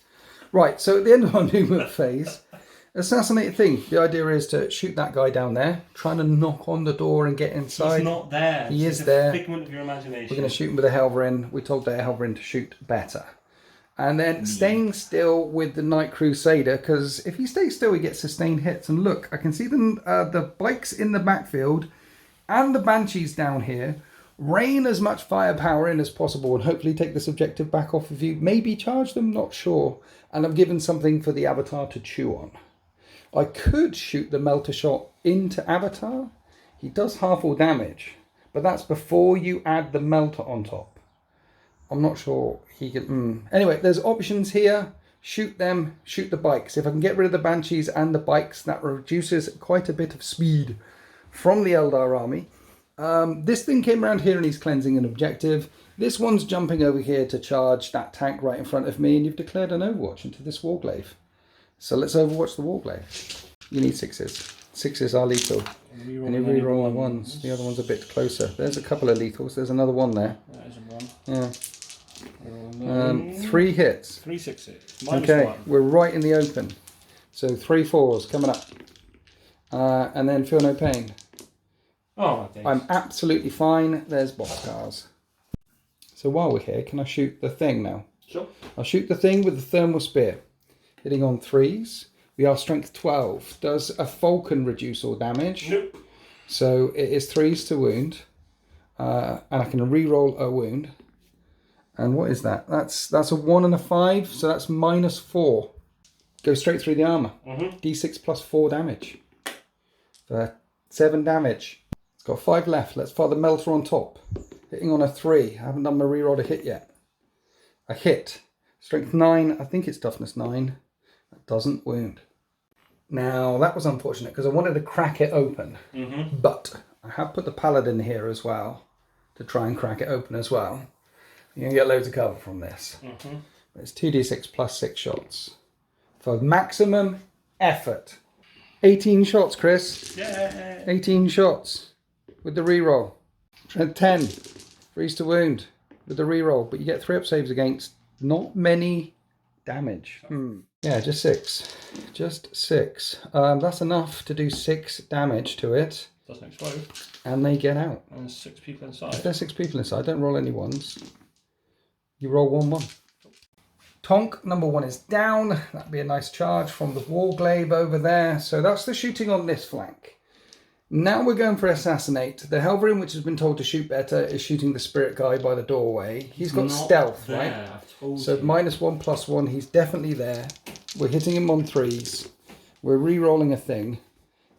Speaker 1: Right. So at the end of our movement phase... Assassinate a thing. The idea is to shoot that guy down there, trying to knock on the door and get inside.
Speaker 2: He's not there.
Speaker 1: He is there.
Speaker 2: A figment of your imagination.
Speaker 1: We're going to shoot him with a Helverin. We told the Helverin to shoot better. And then staying still with the Knight Crusader, because if he stays still, he gets sustained hits. And look, I can see the bikes in the backfield and the Banshees down here. Rain as much firepower in as possible and hopefully take this objective back off of you. Maybe charge them, not sure. And I've given something for the Avatar to chew on. I could shoot the Melter Shot into Avatar. He does half all damage, but that's before you add the Melter on top. I'm not sure he can... Anyway, there's options here. Shoot them, shoot the bikes. If I can get rid of the Banshees and the bikes, that reduces quite a bit of speed from the Eldar army. This thing came around here and he's cleansing an objective. This one's jumping over here to charge that tank right in front of me, and you've declared an Overwatch into this Warglaive. So let's Overwatch the Warglaive. You need 6s. 6s are lethal. And you reroll on 1s. The other one's a bit closer. There's a couple of lethals. There's another one there.
Speaker 2: That is a 1.
Speaker 1: Yeah. 3 hits.
Speaker 2: 3 6s.
Speaker 1: Okay,
Speaker 2: -1.
Speaker 1: we're right in the open. So 3 4s coming up. And then feel no pain.
Speaker 2: Oh, my days.
Speaker 1: I'm absolutely fine. There's boxcars. So while we're here, can I shoot the thing now?
Speaker 2: Sure.
Speaker 1: I'll shoot the thing with the thermal spear. Hitting on 3s. We are strength 12. Does a falcon reduce all damage?
Speaker 2: Nope.
Speaker 1: So it is 3s to wound. And I can re-roll a wound. And what is that? That's a 1 and a 5. So that's -4. Go straight through the armour. D6 plus 4 damage. 7 damage. It's got 5 left. Let's fire the Melter on top. Hitting on a 3. I haven't done my re-roll to hit yet. A hit. Strength 9. I think it's toughness 9. That doesn't wound. Now, that was unfortunate because I wanted to crack it open. But I have put the Paladin here as well to try and crack it open as well. You can get loads of cover from this. It's 2d6 plus 6 shots. For maximum effort. 18 shots, Chris.
Speaker 2: Yeah.
Speaker 1: 18 shots. with the reroll. 10. Freeze to wound with the reroll. But you get 3 up saves against not many damage. Yeah, just 6. Just 6. That's enough to do 6 damage to it.
Speaker 2: Doesn't explode.
Speaker 1: And they get out.
Speaker 2: And there's 6 people inside.
Speaker 1: If there's 6 people inside, don't roll any ones. You roll 1-1. Tonk number 1 is down. That'd be a nice charge from the Warglaive over there. So that's the shooting on this flank. Now we're going for Assassinate. The Helverin, which has been told to shoot better, is shooting the Spirit guy by the doorway. He's got stealth, right? So -1/+1, he's definitely there. We're hitting him on 3s. We're re-rolling a thing.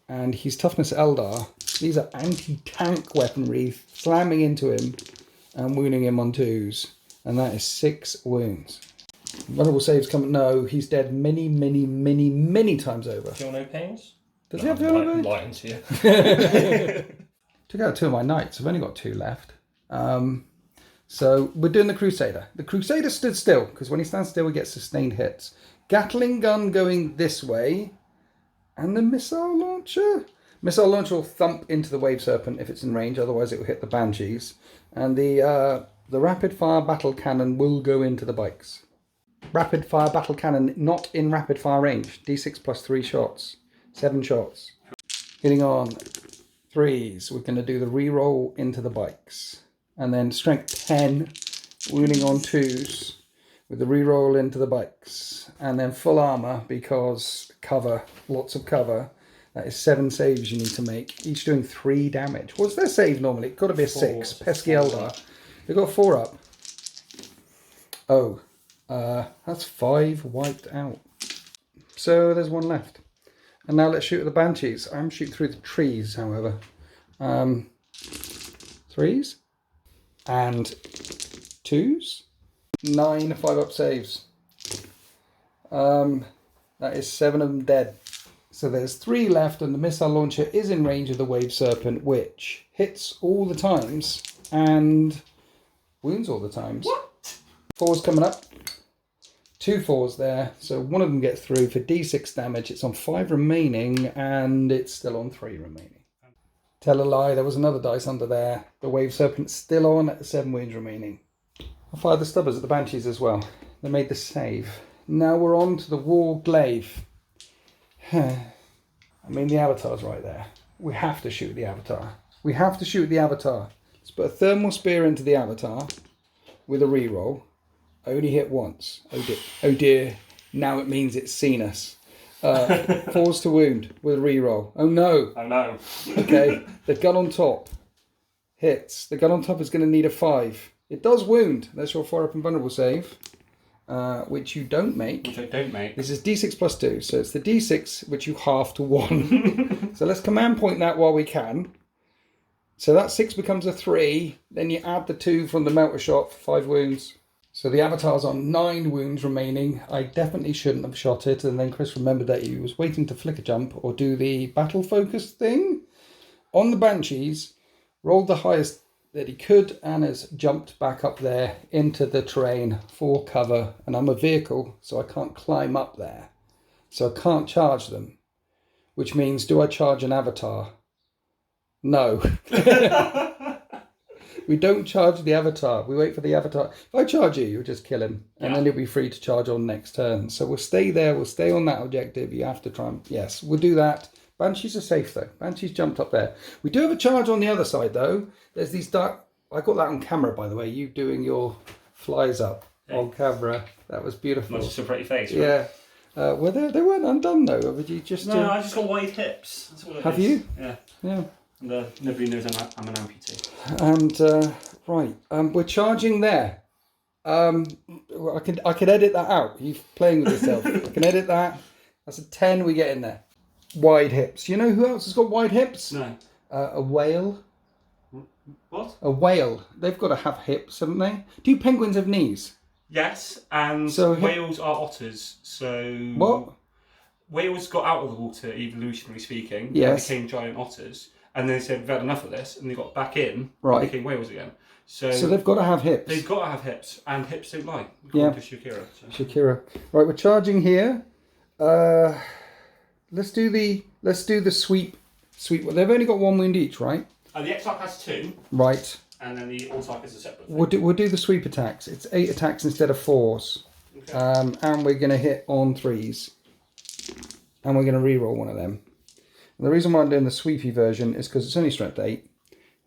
Speaker 1: And he's Toughness Eldar. These are anti-tank weaponry, slamming into him and wounding him on 2s. And that is 6 wounds. Vulnerable saves come. No, he's dead many, many, many, many times over.
Speaker 2: Feel no pains?
Speaker 1: Does he have feel no pains?
Speaker 2: Light into you.
Speaker 1: Took out 2 of my knights. I've only got 2 left. So we're doing the Crusader. The Crusader stood still because when he stands still, he gets sustained hits. Gatling gun going this way, and the missile launcher. Missile launcher will thump into the Wave Serpent if it's in range. Otherwise, it will hit the Banshees. And the rapid fire battle cannon will go into the bikes. Rapid fire battle cannon not in rapid fire range. D6 plus 3 shots. 7 shots. Hitting on 3s. We're going to do the reroll into the bikes. And then strength 10. Wounding on 2s. With the reroll into the bikes. And then full armor because cover. Lots of cover. That is 7 saves you need to make. Each doing 3 damage. What's their save normally? It's got to be a 6. Pesky Eldar. They've got 4 up. Oh. That's 5 wiped out. So there's 1 left. And now let's shoot at the Banshees. I'm shooting through the trees, however. 3s. And 2s. 9 5-up saves. That is 7 of them dead. So there's 3 left, and the missile launcher is in range of the Wave Serpent, which hits all the times and wounds all the times.
Speaker 2: What?
Speaker 1: 4's coming up. 2 4s there, so one of them gets through for D6 damage. It's on 5 remaining, and it's still on 3 remaining. Tell a lie, there was another dice under there. The Wave Serpent's still on at 7 wounds remaining. I'll fire the Stubbers at the Banshees as well. They made the save. Now we're on to the Warglaive. I mean, the Avatar's right there. We have to shoot the Avatar. We have to shoot the Avatar. Let's put a Thermal Spear into the Avatar with a reroll. Only hit once. Oh dear. Oh dear. Now it means it's seen us. 4s to wound with a reroll. Oh no.
Speaker 2: Oh no.
Speaker 1: Okay. The gun on top hits. The gun on top is going to need a 5. It does wound. That's your 4-up invulnerable save. Which you don't make.
Speaker 2: Which I don't make.
Speaker 1: This is D6 plus 2. So it's the D6 which you halve to 1. So let's command point that while we can. So that 6 becomes a 3. Then you add the 2 from the melter shot for 5 wounds. So the Avatar's on 9 wounds remaining. I definitely shouldn't have shot it. And then Chris remembered that he was waiting to flicker jump or do the battle focus thing. On the Banshees, rolled the highest that he could and has jumped back up there into the terrain for cover. And I'm a vehicle, so I can't climb up there. So I can't charge them. Which means, do I charge an Avatar? No. We don't charge the Avatar. We wait for the Avatar. If I charge you, you'll just kill him. And then he'll be free to charge on next turn. So we'll stay there. We'll stay on that objective. You have to try and... Yes, we'll do that. Banshees are safe, though. Banshees jumped up there. We do have a charge on the other side, though. There's these dark... I got that on camera, by the way. You doing your flies up on camera. That was beautiful.
Speaker 2: Not just a pretty face, right?
Speaker 1: Yeah. Well, they weren't undone, though. Would you just...
Speaker 2: No, I just got wide hips. That's all it
Speaker 1: have
Speaker 2: is.
Speaker 1: You?
Speaker 2: Yeah.
Speaker 1: Yeah.
Speaker 2: And nobody knows I'm an amputee.
Speaker 1: And right, we're charging there. I could edit that out. You're playing with yourself. I can edit that. That's a 10. We get in there. Wide hips. You know who else has got wide hips?
Speaker 2: No.
Speaker 1: A whale.
Speaker 2: What?
Speaker 1: A whale. They've got to have hips, haven't they? Do penguins have knees?
Speaker 2: Yes, and
Speaker 1: So
Speaker 2: whales are otters. So
Speaker 1: what?
Speaker 2: Whales got out of the water, evolutionarily speaking.
Speaker 1: Yes.
Speaker 2: And became giant otters. And then they said, we've had enough of this, and they got back in,
Speaker 1: Right.
Speaker 2: and became whales again. So
Speaker 1: they've got to have hips.
Speaker 2: They've got to have hips, and hips don't lie.
Speaker 1: Yeah.
Speaker 2: To Shakira. So.
Speaker 1: Shakira. Right, we're charging here. Let's do the sweep. Sweep. They've only got 1 wound each, right?
Speaker 2: The X-Arc has 2.
Speaker 1: Right.
Speaker 2: And then the Autark is a separate thing.
Speaker 1: We'll do the sweep attacks. It's 8 attacks instead of 4s. Okay. And we're going to hit on 3s. And we're going to re-roll one of them. And the reason why I'm doing the sweepy version is because it's only strength 8.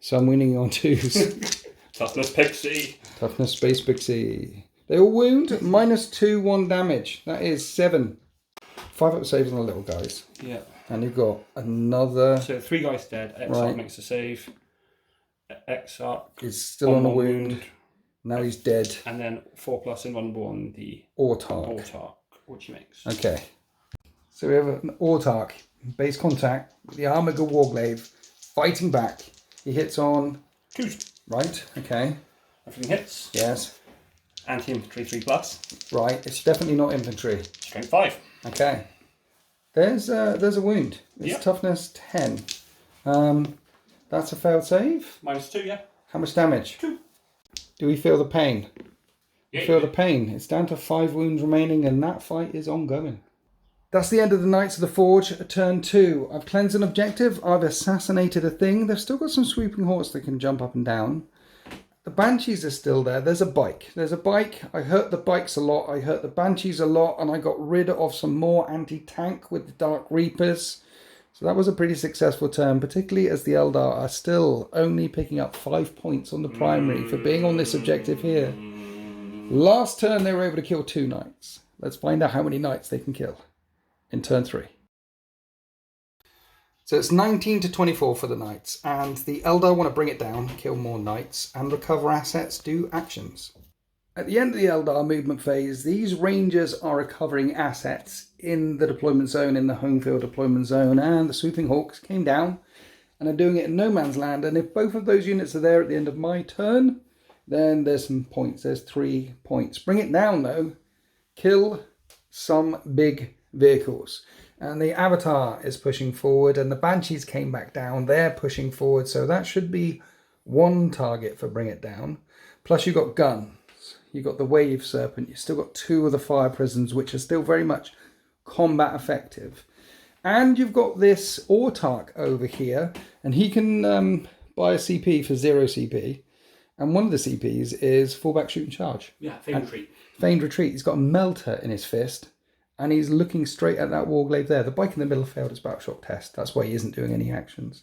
Speaker 1: So I'm winning on 2s.
Speaker 2: Toughness Pixie.
Speaker 1: Toughness Space Pixie. They all wound. -2, 1 damage. That is 7. 5-up saves on the little guys.
Speaker 2: Yeah.
Speaker 1: And you've got another...
Speaker 2: So 3 guys dead. X-Arc makes a save. X-Arc
Speaker 1: is still on a wound. Now he's dead.
Speaker 2: And then 4+ invulnerable on the
Speaker 1: Autark,
Speaker 2: which he makes.
Speaker 1: Okay. So we have an Autark, base contact, the Armored Warglaive, fighting back. He hits on...
Speaker 2: 2s.
Speaker 1: Right, okay.
Speaker 2: Everything hits.
Speaker 1: Yes.
Speaker 2: Anti-infantry 3+.
Speaker 1: Right, it's definitely not infantry.
Speaker 2: Strength 5.
Speaker 1: Okay. There's a wound. It's toughness 10. That's a failed save.
Speaker 2: -2, yeah.
Speaker 1: How much damage?
Speaker 2: 2.
Speaker 1: Do we feel the pain?
Speaker 2: Yeah,
Speaker 1: Feel the pain. It's down to 5 wounds remaining and that fight is ongoing. That's the end of the Knights of the Forge, turn 2. I've cleansed an objective, I've assassinated a thing. They've still got some sweeping horse that can jump up and down. The Banshees are still there. There's a bike. I hurt the bikes a lot, I hurt the Banshees a lot, and I got rid of some more anti-tank with the Dark Reapers. So that was a pretty successful turn, particularly as the Eldar are still only picking up 5 points on the primary for being on this objective here. Last turn they were able to kill 2 knights. Let's find out how many knights they can kill in turn 3. So it's 19 to 24 for the knights, and the Eldar want to bring it down, kill more knights, and recover assets, do actions. At the end of the Eldar movement phase, these Rangers are recovering assets in the deployment zone, in the home field deployment zone, and the Swooping Hawks came down and are doing it in no man's land. And if both of those units are there at the end of my turn, then there's some points. There's 3 points. Bring it down, though. Kill some big vehicles. And the Avatar is pushing forward, and the Banshees came back down. They're pushing forward, so that should be 1 target for Bring It Down. Plus you've got guns. You've got the Wave Serpent. You've still got 2 of the Fire Prisons, which are still very much combat effective. And you've got this Autark over here, and he can buy a CP for 0 CP. And one of the CPs is Fallback Shoot and Charge.
Speaker 2: Yeah, Feigned Retreat.
Speaker 1: Feigned Retreat. He's got a Melter in his fist. And he's looking straight at that Warglaive there. The bike in the middle failed its battle shock test. That's why he isn't doing any actions.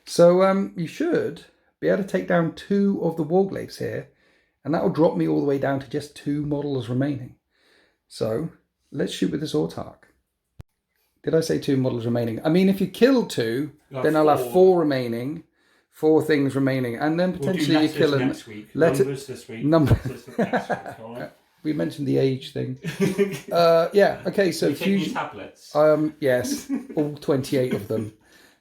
Speaker 1: So you should be able to take down 2 of the Warglaives here. And that will drop me all the way down to just 2 models remaining. So let's shoot with this Autark. Did I say 2 models remaining? I mean, if you kill 2, then I'll have 4 remaining. 4 things remaining. And then potentially you kill them.
Speaker 2: Numbers this week.
Speaker 1: Numbers.
Speaker 2: Next week.
Speaker 1: We mentioned the age thing. Yeah, okay, so fusion
Speaker 2: tablets.
Speaker 1: Yes, all 28 of them.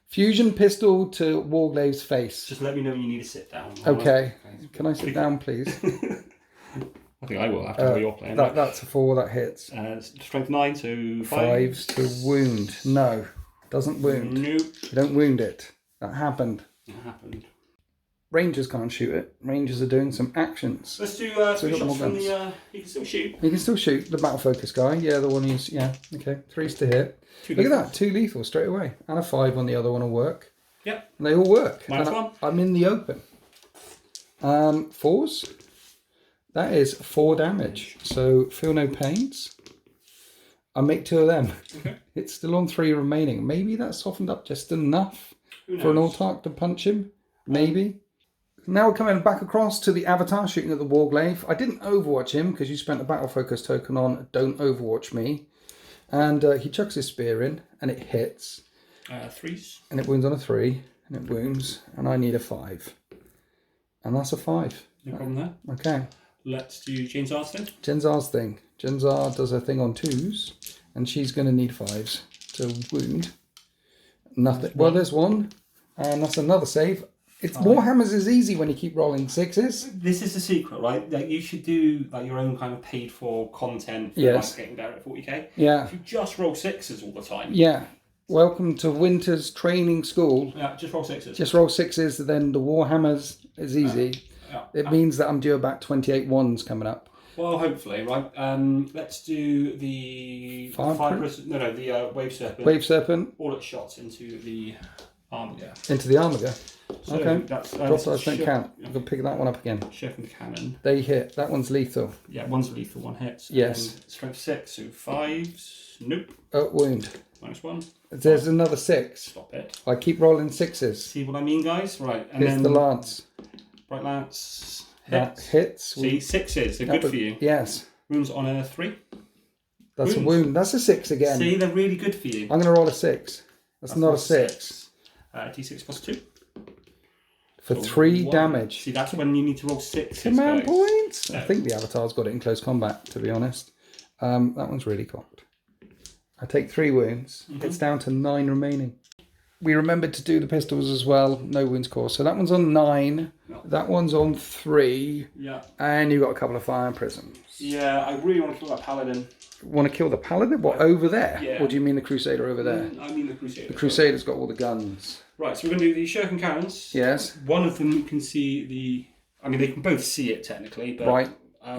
Speaker 1: Fusion pistol to Warglaive's face.
Speaker 2: Just let me know when you need to sit down.
Speaker 1: Okay. Can I sit down, please?
Speaker 2: I think I will after you're playing.
Speaker 1: That's a 4, that hits.
Speaker 2: Strength 9 to 5.
Speaker 1: 5s to wound. No, doesn't wound.
Speaker 2: Nope.
Speaker 1: You don't wound it. That happened.
Speaker 2: It happened.
Speaker 1: Rangers can't shoot it. Rangers are doing some actions.
Speaker 2: Let's do 3 shots from the... you can still shoot.
Speaker 1: You can still shoot the battle focus guy. Yeah, the one who's... Yeah, okay. 3s to hit. Look at that. 2 lethal straight away. And a 5 on the other one will work.
Speaker 2: Yep.
Speaker 1: And they all work.
Speaker 2: -1.
Speaker 1: I'm in the open. 4s. That is 4 damage. So feel no pains. I make 2 of them.
Speaker 2: Okay.
Speaker 1: It's still on 3 remaining. Maybe that softened up just enough for an Autark to punch him. Maybe. Now we're coming back across to the Avatar shooting at the Warglaive. I didn't overwatch him because you spent a battle focus token on Don't Overwatch Me. And he chucks his spear in and it hits.
Speaker 2: 3s.
Speaker 1: And it wounds on a 3. And it wounds. And I need a 5. And that's a 5.
Speaker 2: No problem there.
Speaker 1: Okay.
Speaker 2: Let's do Jane Zar's thing.
Speaker 1: Jenzar's thing. Jenzar does her thing on 2s. And she's going to need 5s to wound. Nothing. Well, there's 1. And that's another save. It's Warhammers is easy when you keep rolling 6s.
Speaker 2: This is the secret, right? Like you should do like your own kind of paid for content for like getting down at 40k.
Speaker 1: Yeah.
Speaker 2: If you just roll 6s all the time.
Speaker 1: Yeah. Welcome to Winter's training school.
Speaker 2: Yeah, just roll 6s.
Speaker 1: Just roll 6s, then the Warhammers is easy. It means that I'm due about 28 1s coming up.
Speaker 2: Well, hopefully, right? Let's do the
Speaker 1: the
Speaker 2: Wave Serpent.
Speaker 1: Wave Serpent.
Speaker 2: All its shots into the Armor.
Speaker 1: Into the armor.
Speaker 2: So
Speaker 1: okay.
Speaker 2: That's,
Speaker 1: Drop dice don't count. You can pick that one up again.
Speaker 2: Sheriff Cannon.
Speaker 1: They hit. That one's lethal.
Speaker 2: Yeah, one's lethal, one hits.
Speaker 1: Yes.
Speaker 2: And strength 6, so 5s. Nope.
Speaker 1: Wound.
Speaker 2: -1.
Speaker 1: There's another 6.
Speaker 2: Stop it.
Speaker 1: I keep rolling 6s.
Speaker 2: See what I mean, guys? Right. And
Speaker 1: Here's
Speaker 2: then
Speaker 1: the lance.
Speaker 2: Bright Lance.
Speaker 1: That hits.
Speaker 2: See, 6s. They're good for you.
Speaker 1: Yes.
Speaker 2: Wounds on a 3.
Speaker 1: That's a wound. That's a 6 again.
Speaker 2: See, they're really good for you.
Speaker 1: I'm going to roll a 6. That's not a 6.
Speaker 2: D6 plus 2.
Speaker 1: For 3 damage.
Speaker 2: See, that's when you need to roll 6.
Speaker 1: Command points?
Speaker 2: No.
Speaker 1: I think the Avatar's got it in close combat, to be honest. That one's really cocked. I take 3 wounds. It's down to 9 remaining. We remembered to do the pistols as well. No wounds caused. So that one's on 9. No. That one's on 3.
Speaker 2: Yeah.
Speaker 1: And you've got a couple of fire prisms.
Speaker 2: Yeah, I really want to kill that paladin.
Speaker 1: Want to kill the paladin? What, over there?
Speaker 2: Yeah.
Speaker 1: Or do you mean the crusader over there?
Speaker 2: I mean the crusader.
Speaker 1: The crusader's got all the guns.
Speaker 2: Right, so we're going to do the shuriken cannons.
Speaker 1: Yes.
Speaker 2: One of them can see the... I mean, they can both see it technically, but...
Speaker 1: Right.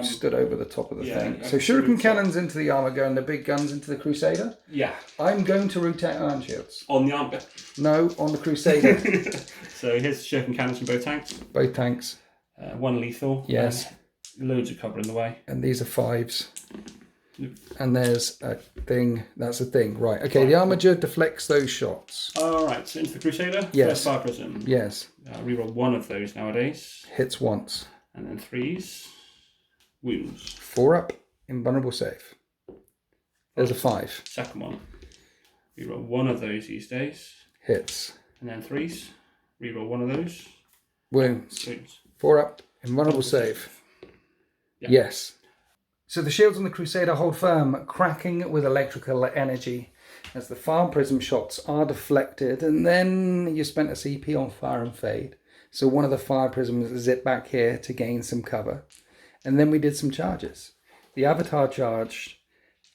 Speaker 1: Stood over the top of the thing. So shuriken cannons into the armor gun, the big guns into the crusader.
Speaker 2: Yeah.
Speaker 1: I'm going to rotate iron shields.
Speaker 2: On the armor gun?
Speaker 1: No, on the crusader.
Speaker 2: So here's the shuriken cannons from both tanks.
Speaker 1: Both tanks.
Speaker 2: 1 lethal.
Speaker 1: Yes.
Speaker 2: Loads of cover in the way.
Speaker 1: And these are 5s. And there's a thing. That's a thing. Right. Okay, the armature deflects those shots.
Speaker 2: Alright, so into the crusader.
Speaker 1: Yes.
Speaker 2: First fire prism.
Speaker 1: Yes.
Speaker 2: Reroll 1 of those nowadays.
Speaker 1: Hits once.
Speaker 2: And then 3s. Wounds.
Speaker 1: 4 up. Invulnerable save. There's a 5.
Speaker 2: Second one. Reroll 1 of those these days.
Speaker 1: Hits.
Speaker 2: And then 3s. Reroll 1 of those.
Speaker 1: Wounds. 4 up. Invulnerable save.
Speaker 2: Yeah.
Speaker 1: Yes. So the shields on the Crusader hold firm, cracking with electrical energy as the fire prism shots are deflected, and then you spent a CP on fire and fade. So one of the fire prisms zipped back here to gain some cover. And then we did some charges. The Avatar charged,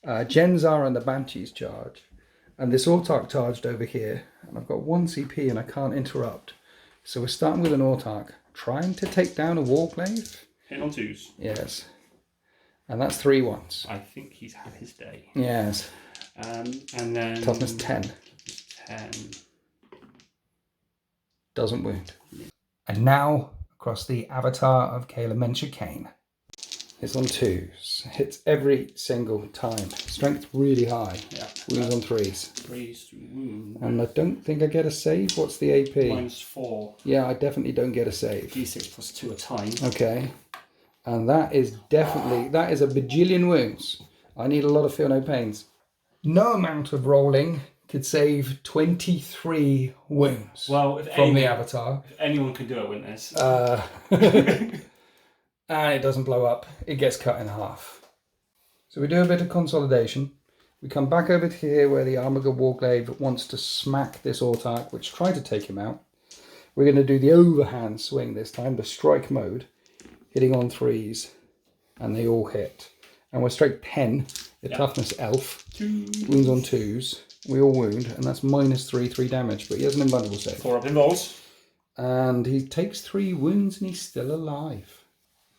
Speaker 1: Genzar and the Banshees charged, and this Autark charged over here. And I've got 1 CP and I can't interrupt. So we're starting with an Autark, trying to take down a Warglaive.
Speaker 2: Hit on 2s.
Speaker 1: Yes. And that's 3 ones.
Speaker 2: I think he's had his day.
Speaker 1: Yes.
Speaker 2: And then...
Speaker 1: Toughness 10.
Speaker 2: 10.
Speaker 1: Doesn't wound. And now, across the Avatar of Kayla Mensha Kane. It's on 2s. Hits every single time. Strength really high.
Speaker 2: Yeah.
Speaker 1: Wounds on 3s.
Speaker 2: 3s to wound.
Speaker 1: And I don't think I get a save. What's the AP?
Speaker 2: -4.
Speaker 1: Yeah, I definitely don't get a save.
Speaker 2: D6 plus 2 a time.
Speaker 1: Okay. And that is definitely, that is a bajillion wounds. I need a lot of feel no pains. No amount of rolling could save 23 wounds from the Avatar.
Speaker 2: If anyone could do it, wouldn't this?
Speaker 1: And it doesn't blow up. It gets cut in half. So we do a bit of consolidation. We come back over to here where the Armiger Warglaive wants to smack this Autark, which tried to take him out. We're going to do the overhand swing this time, the strike mode, hitting on 3s, and they all hit. And we're strike 10, the toughness elf, wounds on 2s. We all wound, and that's -3 damage, but he has an invulnerable save.
Speaker 2: 4 up in rolls.
Speaker 1: And he takes 3 wounds, and he's still alive.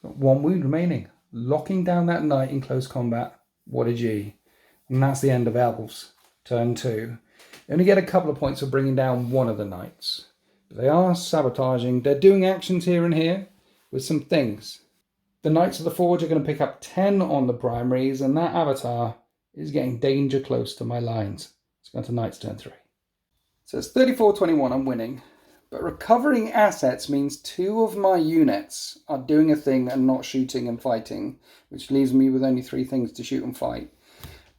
Speaker 1: Got 1 wound remaining. Locking down that knight in close combat. What a G. And that's the end of elves. Turn 2. You only get a couple of points for bringing down one of the knights. But they are sabotaging. They're doing actions here and here with some things. The Knights of the Forge are going to pick up 10 on the primaries, and that Avatar is getting danger close to my lines. It's going to Knights turn 3. So it's 34-21, I'm winning. But recovering assets means 2 of my units are doing a thing and not shooting and fighting, which leaves me with only 3 things to shoot and fight.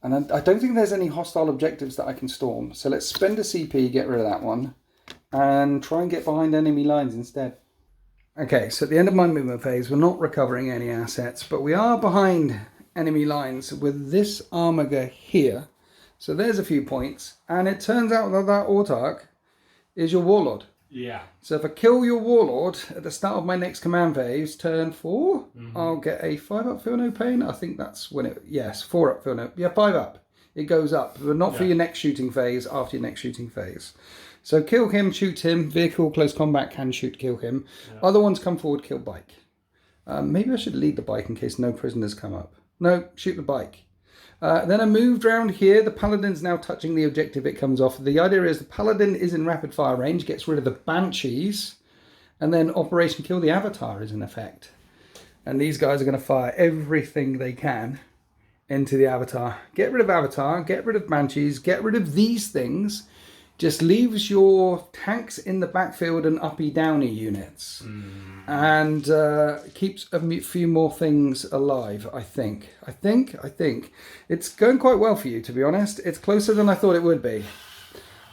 Speaker 1: And I don't think there's any hostile objectives that I can storm. So let's spend a CP, get rid of that one, and try and get behind enemy lines instead. Okay, so at the end of my movement phase, we're not recovering any assets, but we are behind enemy lines with this Armiger here. So there's a few points, and it turns out that that Autark is your Warlord.
Speaker 2: Yeah.
Speaker 1: So if I kill your Warlord at the start of my next command phase, turn 4, I'll get a 5 up, feel no pain. I think that's when it, yes, 4 up, feel no, yeah, 5 up. It goes up, but not for your next shooting phase, after your next shooting phase. So kill him, shoot him, vehicle, close combat can shoot, kill him. Yeah. Other ones come forward, kill bike. Maybe I should lead the bike in case no prisoners come up. No, shoot the bike. Then I moved around here. The Paladin's now touching the objective it comes off. The idea is the Paladin is in rapid fire range, gets rid of the Banshees, and then Operation Kill the Avatar is in effect. And these guys are going to fire everything they can into the Avatar. Get rid of Avatar, get rid of Banshees, get rid of these things. Just leaves your tanks in the backfield and uppy-downy units. And keeps a few more things alive, I think. I think. It's going quite well for you, to be honest. It's closer than I thought it would be.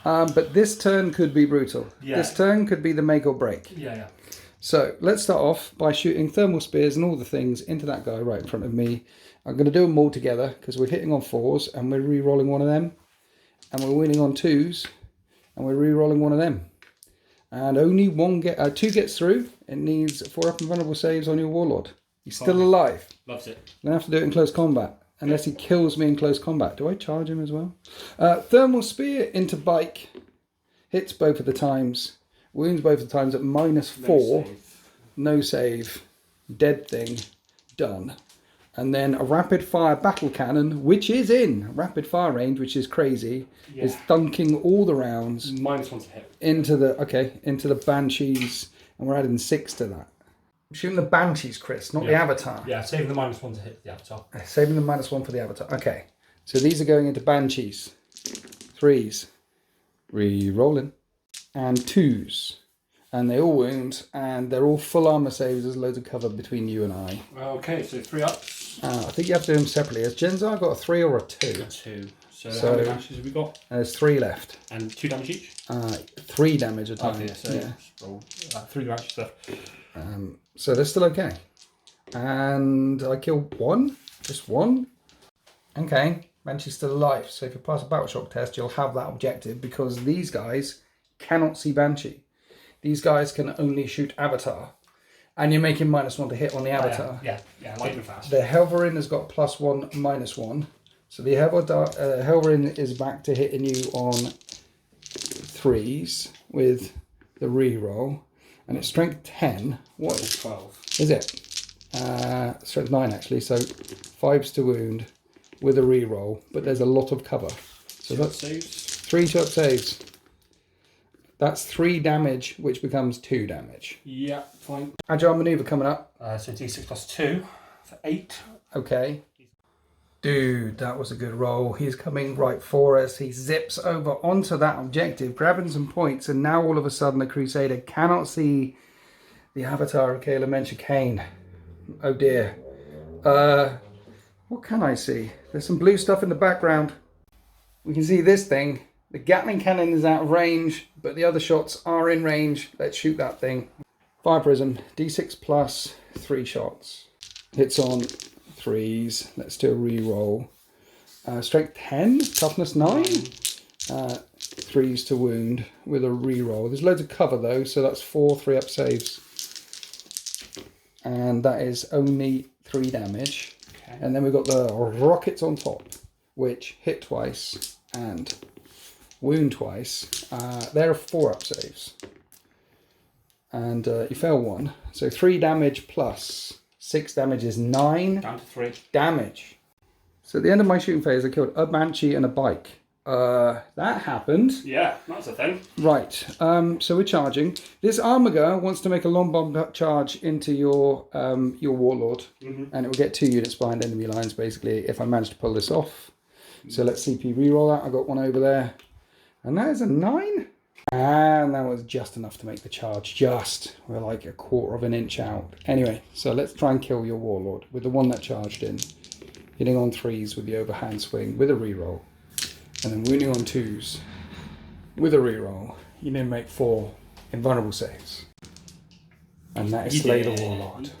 Speaker 1: But this turn could be brutal. Yeah. This turn could be the make or break.
Speaker 3: Yeah.
Speaker 1: So let's start off by shooting thermal spears and all the things into that guy right in front of me. I'm going to do them all together because we're hitting on 4s and we're re-rolling one of them. And we're winning on 2s. And we're re-rolling one of them. And only 2 gets through. It needs 4 up and vulnerable saves on your Warlord. He's still alive.
Speaker 3: Loves it.
Speaker 1: I'm going to have to do it in close combat. Unless he kills me in close combat. Do I charge him as well? Thermal Spear into Bike. Hits both of the times. Wounds both of the times at -4. No save. Dead thing. Done. And then a rapid fire battle cannon, which is in rapid fire range, which is crazy, is dunking all the rounds
Speaker 3: -1 to hit
Speaker 1: into the Banshees, and we're adding 6 to that. I'm shooting the Banshees, Chris, not the Avatar.
Speaker 3: Yeah, saving the -1 to hit the Avatar.
Speaker 1: Saving the -1 for the Avatar. Okay, so these are going into Banshees, 3s, re-rolling, and 2s. And they all wound, and they're all full armor saves. There's loads of cover between you and I.
Speaker 3: Okay, so 3 ups.
Speaker 1: I think you have to do them separately. Has Genzar got a 3 or a 2?
Speaker 3: A 2. So how many dashes have we got?
Speaker 1: There's 3 left.
Speaker 3: And 2 damage each?
Speaker 1: 3 damage a time.
Speaker 3: Okay, so roll 3 damage left.
Speaker 1: So they're still okay. And I killed 1. Just 1. Okay, Banshee's still alive. So if you pass a battle shock test, you'll have that objective because these guys cannot see Banshee. These guys can only shoot Avatar. And you're making -1 to hit on the Avatar.
Speaker 3: Yeah, lightning fast.
Speaker 1: The Helverin has got +1, -1. So the Helverin is back to hitting you on 3s with the reroll. And it's strength 10. What?
Speaker 3: 12.
Speaker 1: Is it? Strength 9 actually. So 5s to wound with a reroll. But there's a lot of cover. So that's 3 2-up saves. That's 3 damage, which becomes 2 damage.
Speaker 3: Yeah, fine.
Speaker 1: Agile maneuver coming up.
Speaker 3: So D6 +2 for 8.
Speaker 1: Okay. Dude, that was a good roll. He's coming right for us. He zips over onto that objective, grabbing some points, and now all of a sudden the Crusader cannot see the Avatar of Kayla Mencha-Kane. Oh dear. What can I see? There's some blue stuff in the background. We can see this thing. The Gatling cannon is out of range, but the other shots are in range. Let's shoot that thing. Fire Prism, D6 plus 3 shots. Hits on 3s. Let's do a re-roll. Strength 10, toughness 9. 3s to wound with a re-roll. There's loads of cover though, so that's 4 3-up saves. And that is only 3 damage. Okay. And then we've got the rockets on top, which hit twice and wound twice. They're 4-up saves. And you fail 1. So 3 damage plus 6 damage is 9
Speaker 3: down to 3
Speaker 1: damage. So at the end of my shooting phase, I killed a Banshee and a Bike. That happened.
Speaker 3: Yeah, that's a thing.
Speaker 1: Right. So we're charging. This Armiger wants to make a long bomb charge into your Warlord. And it will get 2 units behind enemy lines, basically, if I manage to pull this off. So let's CP reroll that. I got one over there. And that is a 9. And that was just enough to make the charge. Just. We're like a 1/4 of an inch out. Anyway, so let's try and kill your Warlord with the one that charged in. Hitting on 3s with the overhand swing with a reroll. And then wounding on 2s with a reroll. You need to make 4 invulnerable saves. And that is slay the Warlord.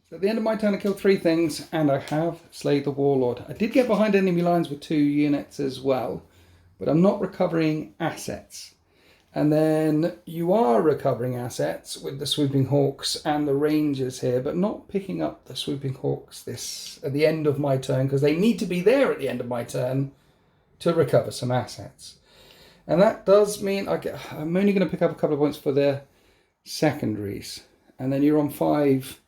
Speaker 1: So at the end of my turn, I killed 3 things, and I have slayed the Warlord. I did get behind enemy lines with 2 units as well, but I'm not recovering assets. And then you are recovering assets with the Swooping Hawks and the Rangers here, but not picking up the Swooping Hawks at the end of my turn, because they need to be there at the end of my turn to recover some assets. And that does mean I'm only going to pick up a couple of points for the secondaries. And then you're on 5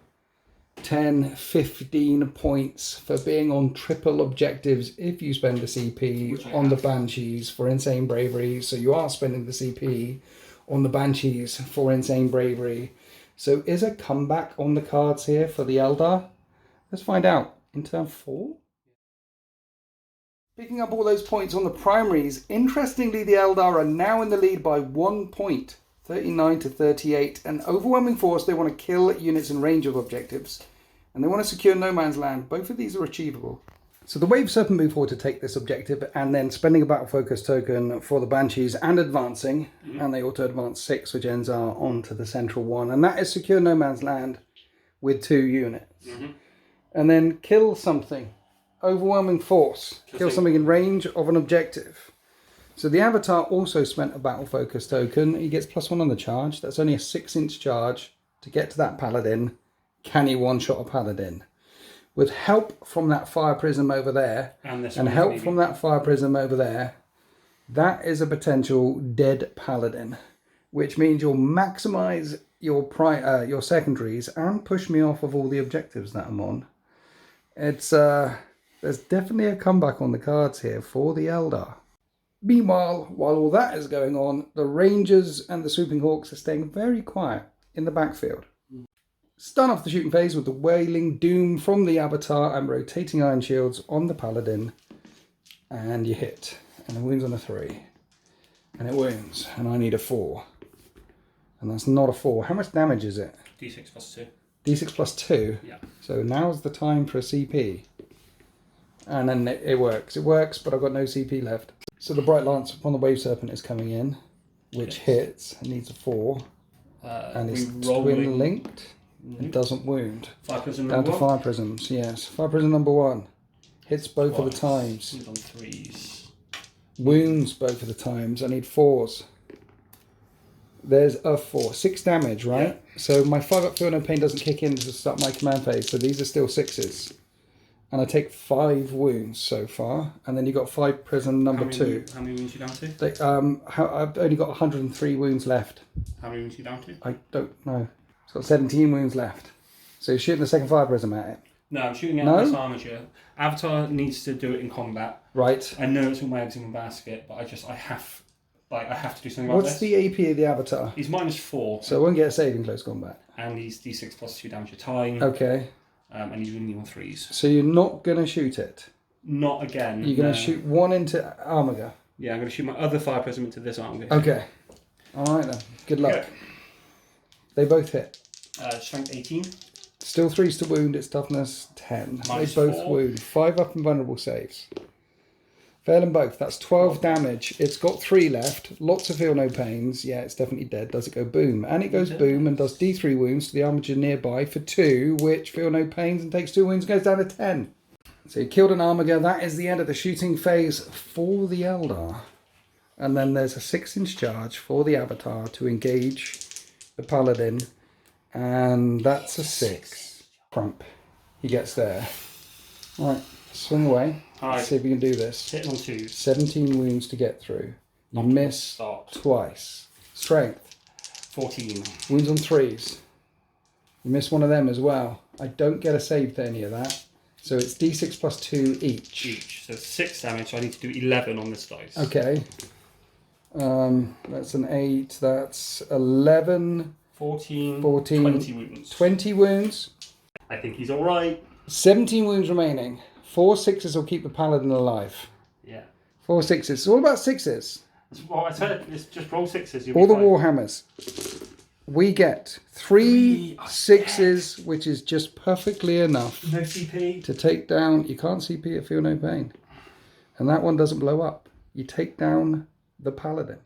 Speaker 1: 10, 15 points for being on triple objectives if you spend a CP on the Banshees for Insane Bravery. So you are spending the CP on the Banshees for Insane Bravery. So is a comeback on the cards here for the Eldar? Let's find out in turn 4. Picking up all those points on the primaries, interestingly the Eldar are now in the lead by 1 point, 39 to 38. An overwhelming force, they want to kill units in range of objectives. And they want to secure no man's land. Both of these are achievable. So the Wave Serpent move forward to take this objective and then spending a battle focus token for the Banshees and advancing. And they auto advance 6, which ends are onto the central one. And that is secure no man's land with 2 units. And then kill something. Overwhelming force. Kill something in range of an objective. So the Avatar also spent a battle focus token. He gets +1 on the charge. That's only a 6-inch charge to get to that Paladin. Can he one-shot a Paladin? With help from that Fire Prism over there, and help from that Fire Prism over there, that is a potential dead Paladin, which means you'll maximise your secondaries and push me off of all the objectives that I'm on. It's there's definitely a comeback on the cards here for the Eldar. Meanwhile, while all that is going on, the Rangers and the Swooping Hawks are staying very quiet in the backfield. Start off the shooting phase with the Wailing Doom from the Avatar and rotating Iron Shields on the Paladin. And you hit. And it wounds on a 3. And it wounds. And I need a 4. And that's not a 4. How much damage is it?
Speaker 3: D6 +2.
Speaker 1: D6 +2?
Speaker 3: Yeah.
Speaker 1: So now's the time for a CP. And then it works. It works, but I've got no CP left. So the Bright Lance upon the Wave Serpent is coming in, which hits. It needs a 4. And it's twin linked. It doesn't wound.
Speaker 3: Fire Prism
Speaker 1: down
Speaker 3: number
Speaker 1: to
Speaker 3: 1.
Speaker 1: Fire Prisms, yes. Fire Prism number 1. Hits both of the times.
Speaker 3: Wounds on 3s.
Speaker 1: Wounds both of the times. I need 4s. There's a 4. 6 damage, right? Yeah. So my 5-up Feel No Pain doesn't kick in to start my command phase. So these are still 6s. And I take 5 wounds so far. And then you got 5 Prism number 2.
Speaker 3: How many wounds you down to?
Speaker 1: I've only got 103 wounds left.
Speaker 3: How many wounds you down to?
Speaker 1: I don't know. It's got 17 wounds left. So you're shooting the second Fire Prism at it?
Speaker 3: No, I'm shooting at this armature. Avatar needs to do it in combat.
Speaker 1: Right.
Speaker 3: I know it's all my eggs in one basket, but I have to do something about this.
Speaker 1: What's the AP of the Avatar?
Speaker 3: He's -4.
Speaker 1: So I won't get a save in close combat.
Speaker 3: And he's D6 +2 damage a time.
Speaker 1: Okay.
Speaker 3: And he's winning on 3s.
Speaker 1: So you're not going to shoot it?
Speaker 3: Not again.
Speaker 1: You're going to shoot 1 into Armiger?
Speaker 3: Yeah, I'm going to shoot my other Fire Prism into this Armiger.
Speaker 1: Okay. Alright then. Good luck. Okay. They both hit.
Speaker 3: Strength 18.
Speaker 1: Still 3s to wound, its toughness 10. They both wound. 5 up and vulnerable saves. Fail them both. That's 12 damage. It's got 3 left. Lots of Feel No Pains. Yeah, it's definitely dead. Does it go boom? And it goes boom and does D3 wounds to the armature nearby for 2, which Feel No Pains and takes 2 wounds and goes down to 10. So you killed an Armiger. That is the end of the shooting phase for the Eldar. And then there's a 6-inch charge for the Avatar to engage the Paladin. And that's a 6. Crump. He gets there. Right, swing away. Let's see if we can do this.
Speaker 3: Hit on 2s.
Speaker 1: 17 wounds to get through. You miss twice. Strength.
Speaker 3: 14.
Speaker 1: Wounds on 3s. You miss one of them as well. I don't get a save to any of that. So it's D6 +2 each.
Speaker 3: So 6 damage. So I need to do 11 on this dice.
Speaker 1: Okay. That's an 8. That's 11.
Speaker 3: 14. 20 wounds.
Speaker 1: 20 wounds.
Speaker 3: I think he's alright.
Speaker 1: 17 wounds remaining. 4 6s will keep the Paladin alive.
Speaker 3: Yeah.
Speaker 1: 4 6s. It's all about 6s.
Speaker 3: Well, I said it's just roll 6s.
Speaker 1: All the Warhammers. We get 3 6s, which is just perfectly enough.
Speaker 3: No CP.
Speaker 1: To take down. You can't CP at Feel No Pain. And that one doesn't blow up. You take down the Paladin.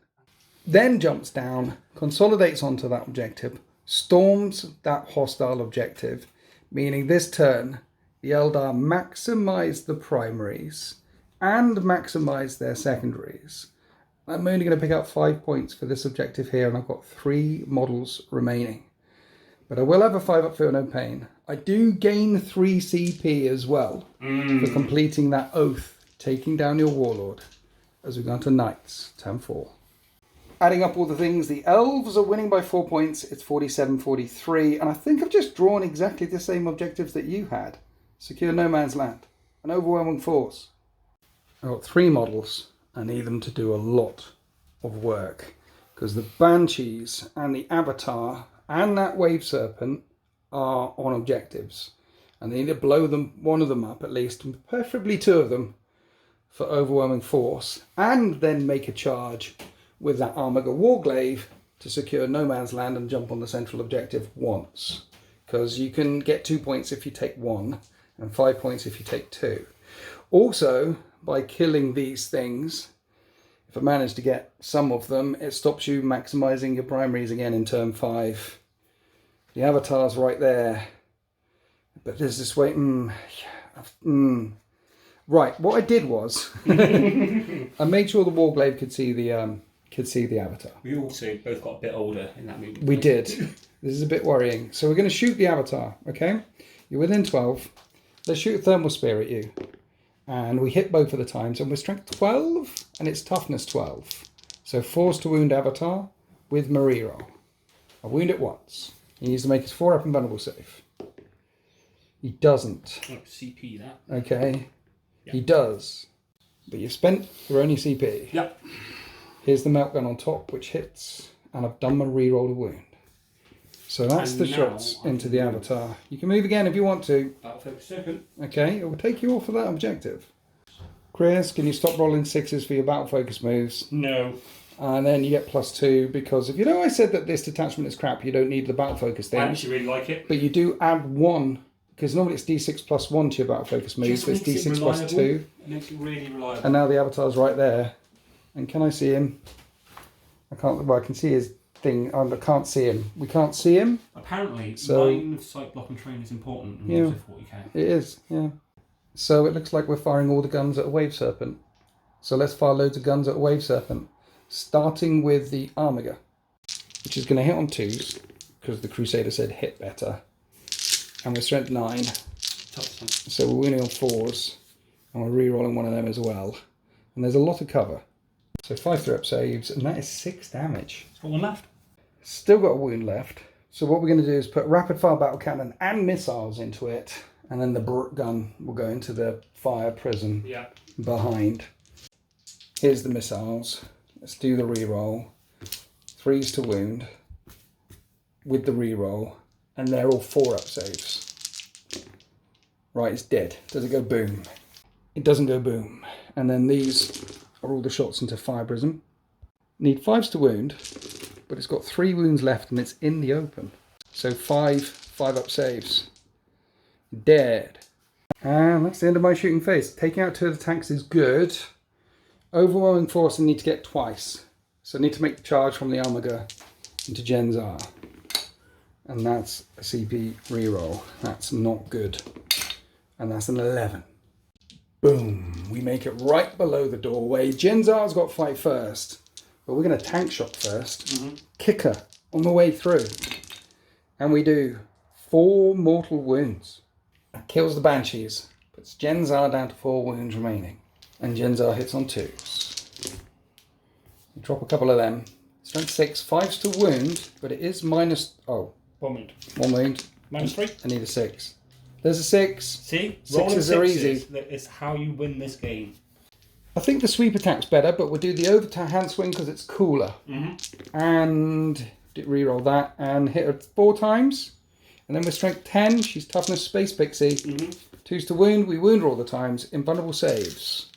Speaker 1: Then jumps down, consolidates onto that objective, storms that hostile objective, meaning this turn the Eldar maximise the primaries and maximise their secondaries. I'm only going to pick up 5 points for this objective here, and I've got 3 models remaining. But I will have a 5-up Feel No Pain. I do gain 3 CP as well for completing that oath, taking down your Warlord, as we go on to Knights, turn 4. adding up all the things, the elves are winning by 4 points. It's 47-43. And I think I've just drawn exactly the same objectives that you had. Secure no man's land. An overwhelming force. I've got 3 models. I need them to do a lot of work. Because the Banshees and the Avatar and that Wave Serpent are on objectives. And they need to blow one of them up at least, and preferably 2 of them, for overwhelming force. And then make a charge with that Armiger Warglaive to secure no man's land and jump on the central objective once. Because you can get 2 points if you take 1, and 5 points if you take 2. Also, by killing these things, if I manage to get some of them, it stops you maximising your primaries again in turn 5. The Avatar's right there. But there's this way... Right, what I did was... I made sure the Warglaive could see the Avatar.
Speaker 3: We also both got a bit older in that movie.
Speaker 1: We did. This is a bit worrying. So we're going to shoot the Avatar, okay? You're within 12. Let's shoot a thermal spear at you. And we hit both of the times, and we're strength 12, and it's toughness 12. So force to wound Avatar with my reroll. I wound it once. He needs to make his 4-up invulnerable save. He doesn't.
Speaker 3: Oh, CP that.
Speaker 1: Okay.
Speaker 3: Yep.
Speaker 1: He does. But you've spent your only CP.
Speaker 3: Yep.
Speaker 1: Here's the melt gun on top, which hits, and I've done my reroll to wound. So that's
Speaker 3: And
Speaker 1: the
Speaker 3: now
Speaker 1: shots
Speaker 3: I
Speaker 1: into
Speaker 3: can
Speaker 1: the
Speaker 3: move.
Speaker 1: Avatar. You can move again if you want to.
Speaker 3: Battle focus second.
Speaker 1: Okay, it will take you off of that objective. Chris, can you stop rolling 6s for your battle focus moves?
Speaker 3: No.
Speaker 1: And then you get +2 because if you know I said that this detachment is crap, you don't need the battle focus
Speaker 3: I
Speaker 1: thing.
Speaker 3: actually really like it.
Speaker 1: But you do add 1 because normally it's D6 +1 to your battle focus moves,
Speaker 3: Just
Speaker 1: but it's
Speaker 3: makes it
Speaker 1: D6
Speaker 3: reliable.
Speaker 1: +2.
Speaker 3: It makes it really reliable.
Speaker 1: And now the Avatar's right there. And can I see him? I can't. Well, I can see his thing. I can't see him. We can't see him.
Speaker 3: Apparently,
Speaker 1: So-
Speaker 3: line of sight, block and train is important in
Speaker 1: Yeah.
Speaker 3: Warhammer 40k.
Speaker 1: It is, yeah. So it looks like we're firing all the guns at a Wave Serpent. So let's fire loads of guns at a Wave Serpent. Starting with the Armiger, which is going to hit on 2s, because the Crusader said hit better. And we're strength 9, so we're winning on 4s. And we're re-rolling one of them as well. And there's a lot of cover. So 5 threat saves, and that is 6 damage.
Speaker 3: Got one left.
Speaker 1: Still got a wound left. So what we're going to do is put rapid fire battle cannon and missiles into it. And then the gun will go into the fire prison
Speaker 3: Yeah.
Speaker 1: behind. Here's the missiles. Let's do the reroll. 3s to wound with the reroll. And they're all 4-up saves. Right, it's dead. Does it go boom? It doesn't go boom. And then these are all the shots into fire prism. Need 5s to wound, but it's got 3 wounds left and it's in the open. So 5-up saves. Dead. And that's the end of my shooting phase. Taking out 2 of the tanks is good. Overwhelming force I need to get twice. So I need to make the charge from the Armiger into Genzar. And that's a CP reroll. That's not good. And that's an 11. Boom. We make it right below the doorway. Genzar's got to fight first. But we're going to tank shot first. Kick her on the way through. And we do 4 mortal wounds. That kills the Banshees. Puts Genzar down to 4 wounds remaining. And Genzar hits on 2s. We drop a couple of them. Strength 6. 5s to wound. But it is minus... Oh.
Speaker 3: 1 wound.
Speaker 1: 1 wound.
Speaker 3: -3.
Speaker 1: I need a 6. There's a 6.
Speaker 3: See?
Speaker 1: Sixes are easy.
Speaker 3: It's how you win this game.
Speaker 1: I think the sweep attack's better, but we'll do the hand swing because it's cooler. And reroll that and hit her 4 times. And then with strength 10, she's toughness space pixie. 2s to wound, we wound her all the times. Invulnerable saves.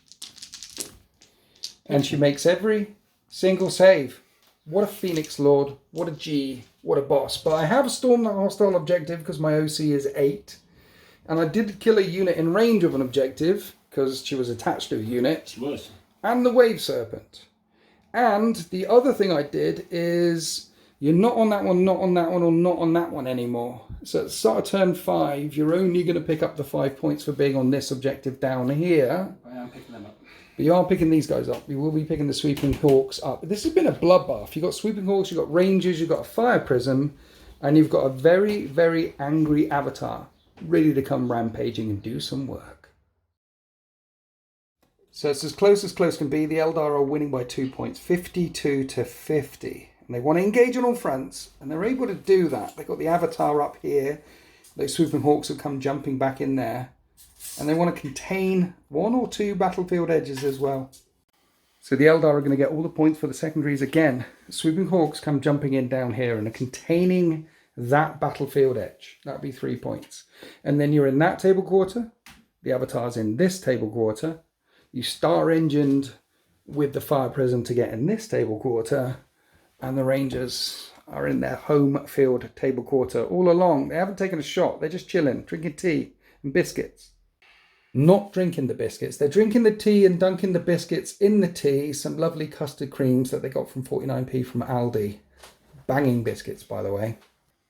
Speaker 1: And she makes every single save. What a Phoenix Lord. What a G. What a boss. But I have stormed the hostile objective because my OC is 8. And I did kill a unit in range of an objective because she was attached to a unit.
Speaker 3: She was.
Speaker 1: And the Wave Serpent. And the other thing I did is you're not on that one, not on that one, or not on that one anymore. So at the start of turn 5, you're only going to pick up the 5 points for being on this objective down here.
Speaker 3: I am picking them up.
Speaker 1: But you are picking these guys up. You will be picking the Sweeping Hawks up. This has been a bloodbath. You've got Sweeping Hawks, you've got Rangers, you've got a Fire Prism, and you've got a very, very angry Avatar ready to come rampaging and do some work. So it's as close can be. The Eldar are winning by 2 points, 52 to 50. And they want to engage on all fronts, and they're able to do that. They've got the Avatar up here. Those swooping hawks have come jumping back in there. And they want to contain 1 or 2 battlefield edges as well. So the Eldar are going to get all the points for the secondaries again. Swooping hawks come jumping in down here and are containing that battlefield edge. That'd be 3 points. And then you're in that table quarter. The Avatar's in this table quarter. You star engined with the fire prism to get in this table quarter. And the Rangers are in their home field table quarter all along. They haven't taken a shot. They're just chilling, drinking tea and biscuits. Not drinking the biscuits. They're drinking the tea and dunking the biscuits in the tea. Some lovely custard creams that they got from 49p from Aldi. Banging biscuits, by the way.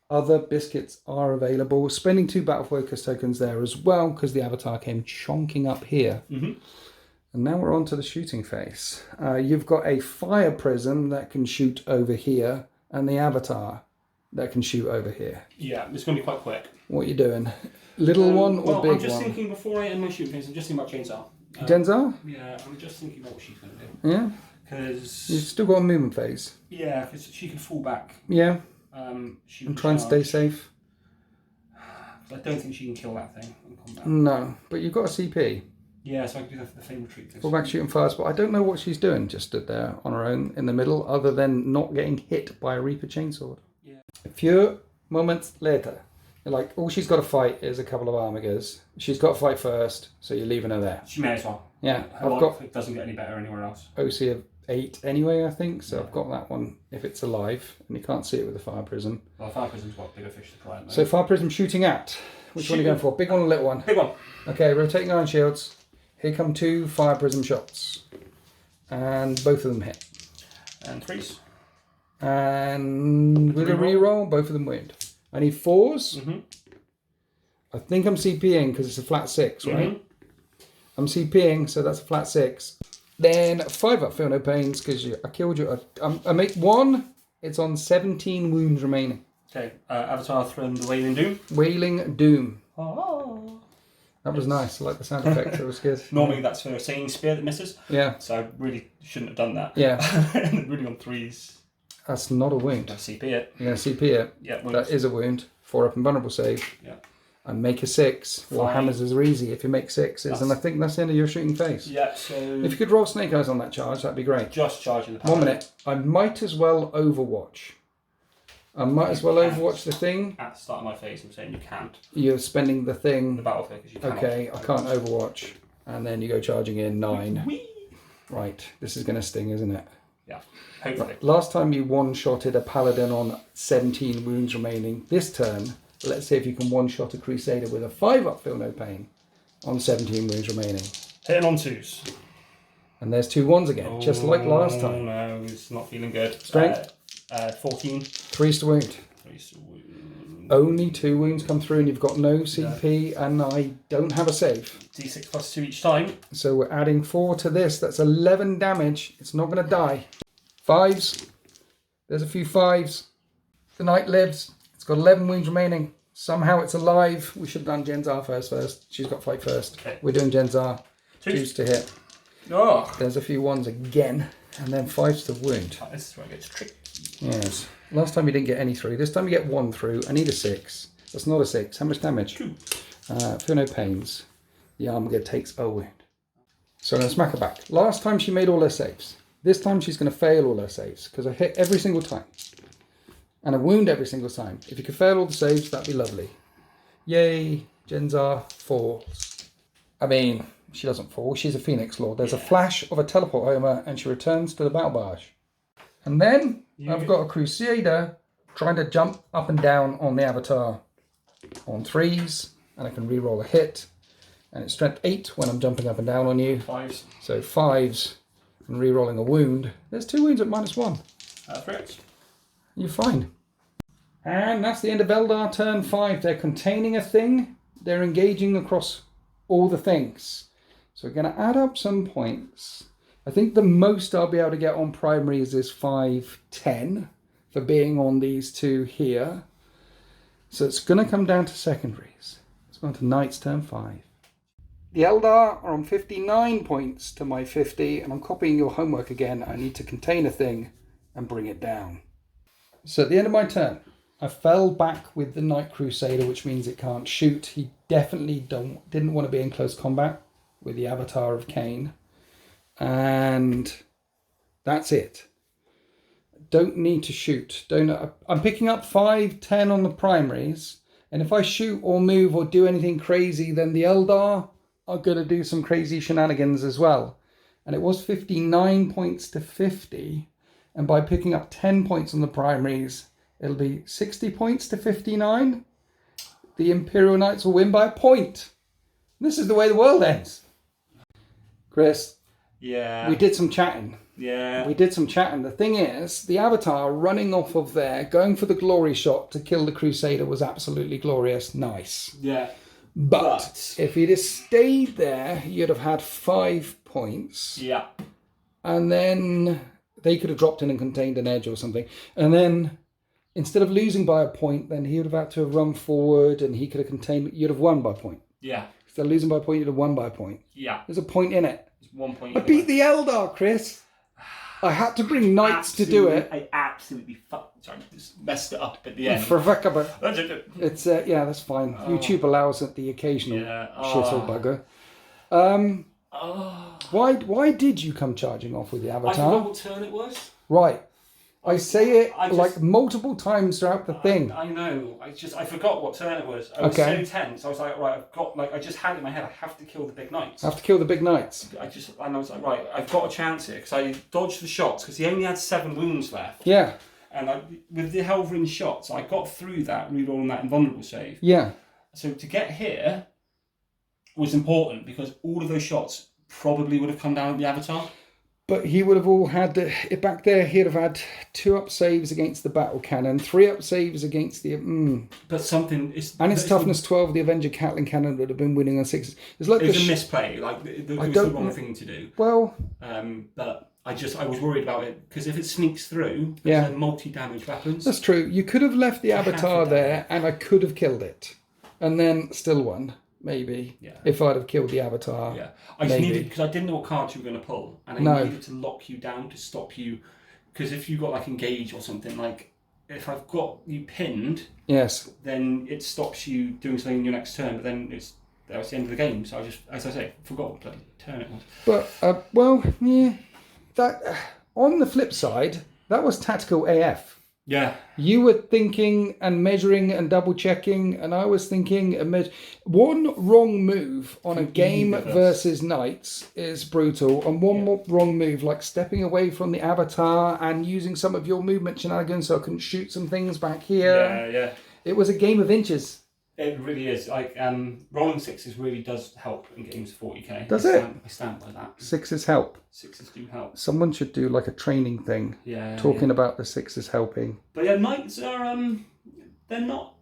Speaker 1: Other biscuits are available. Spending 2 battle focus tokens there as well, because the Avatar came chonking up here.
Speaker 2: Mm-hmm.
Speaker 1: And now we're on to the shooting phase. You've got a fire prism that can shoot over here, and the Avatar that can shoot over here.
Speaker 2: Yeah, it's going to be quite quick.
Speaker 1: What are you doing? Little one or
Speaker 2: well,
Speaker 1: big one?
Speaker 2: I'm just thinking before I end my shooting phase, I'm just thinking about Chainsaw.
Speaker 1: Genzar?
Speaker 2: Yeah, I'm just thinking about what she's going to do.
Speaker 1: Yeah?
Speaker 2: Because...
Speaker 1: You've still got a movement phase.
Speaker 2: Yeah, because she can fall back.
Speaker 1: Yeah?
Speaker 2: She
Speaker 1: And try and stay safe?
Speaker 2: I don't think she can kill that thing in combat.
Speaker 1: No, but you've got a CP.
Speaker 2: Yeah, so I can do the flame retreat.
Speaker 1: Fall back shooting fast, but I don't know what she's doing. Just stood there on her own in the middle, other than not getting hit by a Reaper chainsword.
Speaker 2: Yeah.
Speaker 1: A few moments later, you're like, all she's got to fight is a couple of armigers. She's got to fight first, so you're leaving her there.
Speaker 2: She may as well.
Speaker 1: Yeah,
Speaker 2: I've got. It doesn't get any better anywhere else.
Speaker 1: OC of 8 anyway, I think. So yeah. I've got that one if it's alive, and you can't see it with the fire prism.
Speaker 2: Well, fire prism's got bigger fish to fry.
Speaker 1: So fire prism shooting at. Which one are you going for? Big one or little one?
Speaker 2: Big one.
Speaker 1: Okay, rotating iron shields. Here come 2 fire prism shots. And both of them hit.
Speaker 2: And 3s.
Speaker 1: And with a reroll, both of them wound. I need 4s.
Speaker 2: Mm-hmm.
Speaker 1: I think I'm CPing because it's a flat 6, right?
Speaker 2: Mm-hmm.
Speaker 1: I'm CPing, so that's a flat 6. Then 5 up, feel no pains because I killed you. I make 1. It's on 17 wounds remaining.
Speaker 2: Okay, Avatar from the Wailing Doom.
Speaker 1: Wailing Doom.
Speaker 2: Oh.
Speaker 1: That was nice. I like the sound effects. That was good.
Speaker 2: Normally that's for a singing spear that misses.
Speaker 1: Yeah.
Speaker 2: So I really shouldn't have done that.
Speaker 1: Yeah.
Speaker 2: Really on 3s.
Speaker 1: That's not a wound.
Speaker 2: CP it.
Speaker 1: You're going to CP it.
Speaker 2: Yeah, wounds.
Speaker 1: That is a wound. 4 up and vulnerable save.
Speaker 2: Yeah.
Speaker 1: And make a 6. Warhammers is easy if you make 6s. And I think that's the end of your shooting phase.
Speaker 2: Yeah, so...
Speaker 1: If you could roll Snake Eyes on that charge, that'd be great.
Speaker 2: Just charging the power.
Speaker 1: 1 minute. I might as well Overwatch. I might as well Overwatch the thing.
Speaker 2: At the start of my phase, I'm saying you can't.
Speaker 1: You're spending the thing.
Speaker 2: The battle phase, you can't.
Speaker 1: Okay, I can't Overwatch. And then you go charging in 9.
Speaker 2: Whee!
Speaker 1: Right, this is going to sting, isn't it?
Speaker 2: Yeah, hopefully.
Speaker 1: Right. Last time you one-shotted a Paladin on 17 wounds remaining. This turn, let's see if you can one-shot a Crusader with a 5 up, feel no pain, on 17 wounds remaining.
Speaker 2: Hitting on 2s.
Speaker 1: And there's 2 1s again, just like last time.
Speaker 2: No, it's not feeling good.
Speaker 1: Strength?
Speaker 2: 14.
Speaker 1: 3s to wound.
Speaker 2: 3s to wound.
Speaker 1: Only 2 wounds come through and you've got no CP and I don't have a save.
Speaker 2: D6 plus 2 each time.
Speaker 1: So we're adding 4 to this. That's 11 damage. It's not going to die. 5s. There's a few 5s. The knight lives. It's got 11 wounds remaining. Somehow it's alive. We should have done Genzar first. She's got fight first. Okay. We're doing Genzar. 2s to hit.
Speaker 2: Oh.
Speaker 1: There's a few 1s again. And then 5s to wound.
Speaker 2: Oh, this is where it gets tricky.
Speaker 1: Yes. Last time you didn't get any through. This time you get 1 through. I need a 6. That's not a 6. How much damage?
Speaker 2: 2.
Speaker 1: Feel no pains. The Armageddon takes a wound. So I'm going to smack her back. Last time she made all her saves. This time she's going to fail all her saves. Because I hit every single time. And I wound every single time. If you could fail all the saves, that'd be lovely. Yay. Genzar falls. I mean, she doesn't fall. She's a Phoenix Lord. There's a flash of a teleport Homer and she returns to the battle barge. And then I've got a Crusader trying to jump up and down on the Avatar on 3s. And I can reroll a hit. And it's strength 8 when I'm jumping up and down on you.
Speaker 2: 5s.
Speaker 1: So 5s and re-rolling a wound. There's 2 wounds at -1.
Speaker 2: Threats.
Speaker 1: You're fine. And that's the end of Eldar turn 5. They're containing a thing. They're engaging across all the things. So we're going to add up some points. I think the most I'll be able to get on primaries is 510 for being on these 2 here. So it's going to come down to secondaries. Let's go on to Knights turn 5. The Eldar are on 59 points to my 50, and I'm copying your homework again. I need to contain a thing and bring it down. So at the end of my turn, I fell back with the Knight Crusader, which means it can't shoot. He definitely didn't want to be in close combat with the Avatar of Cain. And that's it. Don't need to shoot. I'm picking up 5, 10 on the primaries. And if I shoot or move or do anything crazy, then the Eldar are going to do some crazy shenanigans as well. And it was 59 points to 50. And by picking up 10 points on the primaries, it'll be 60 points to 59. The Imperial Knights will win by a point. This is the way the world ends. Chris.
Speaker 2: Yeah.
Speaker 1: We did some chatting.
Speaker 2: Yeah.
Speaker 1: We did some chatting. The thing is, the Avatar running off of there, going for the glory shot to kill the Crusader was absolutely glorious. Nice.
Speaker 2: Yeah.
Speaker 1: But if he'd have stayed there, you'd have had 5 points.
Speaker 2: Yeah.
Speaker 1: And then they could have dropped in and contained an edge or something. And then instead of losing by a point, then he would have had to have run forward and he could have contained. You'd have won by a point.
Speaker 2: Yeah.
Speaker 1: Instead of losing by a point, you'd have won by a point.
Speaker 2: Yeah.
Speaker 1: There's a point in it.
Speaker 2: There's 1 point.
Speaker 1: I beat the Eldar, Chris. I had to bring knights to do it.
Speaker 2: I absolutely just messed it up at the end.
Speaker 1: It's yeah, that's fine. YouTube allows it the occasional shit or bugger. Why did you come charging off with the Avatar?
Speaker 2: I forgot what turn it was.
Speaker 1: Right. I say it like multiple times throughout the thing.
Speaker 2: I know. I forgot what turn it was. I was so tense. I was like, right, I just had it in my head. I have to kill the big knights.
Speaker 1: I have to kill the big knights.
Speaker 2: And I was like, right, I've got a chance here because I dodged the shots because he only had 7 wounds left.
Speaker 1: Yeah.
Speaker 2: And with the Helverin shots, I got through that, rerolling that invulnerable save.
Speaker 1: Yeah.
Speaker 2: So to get here was important because all of those shots probably would have come down at the Avatar.
Speaker 1: But he would have all had back there. He'd have had 2 up saves against the battle cannon, 3 up saves against the.
Speaker 2: But something is.
Speaker 1: And its toughness 12. The Avenger Catling cannon would have been winning on 6s. It's like
Speaker 2: it was a misplay. Like it was the wrong thing to do.
Speaker 1: Well.
Speaker 2: But I was worried about it because if it sneaks through, there's multi-damage weapons.
Speaker 1: That's true. You could have left the Avatar there, and I could have killed it, and then still won. Maybe if I'd have killed the Avatar.
Speaker 2: Yeah, I just needed because I didn't know what cards you were going to pull, and I needed to lock you down to stop you. Because if you got like engage or something, like if I've got you pinned, then it stops you doing something in your next turn. But then that was the end of the game. So I just, as I say, forgot what bloody turn it was.
Speaker 1: But that on the flip side, that was tactical AF.
Speaker 2: Yeah.
Speaker 1: You were thinking and measuring and double checking, and I was thinking one wrong move on a game versus Knights is brutal, and one more wrong move, like stepping away from the Avatar and using some of your movement shenanigans so I couldn't shoot some things back here.
Speaker 2: Yeah.
Speaker 1: It was a game of inches.
Speaker 2: It really is. Like rolling 6s really does help in games of 40k.
Speaker 1: Does it?
Speaker 2: I stand by that.
Speaker 1: 6s help.
Speaker 2: 6s do help.
Speaker 1: Someone should do like a training thing. Talking about the 6s helping.
Speaker 2: But yeah, Knights are they're not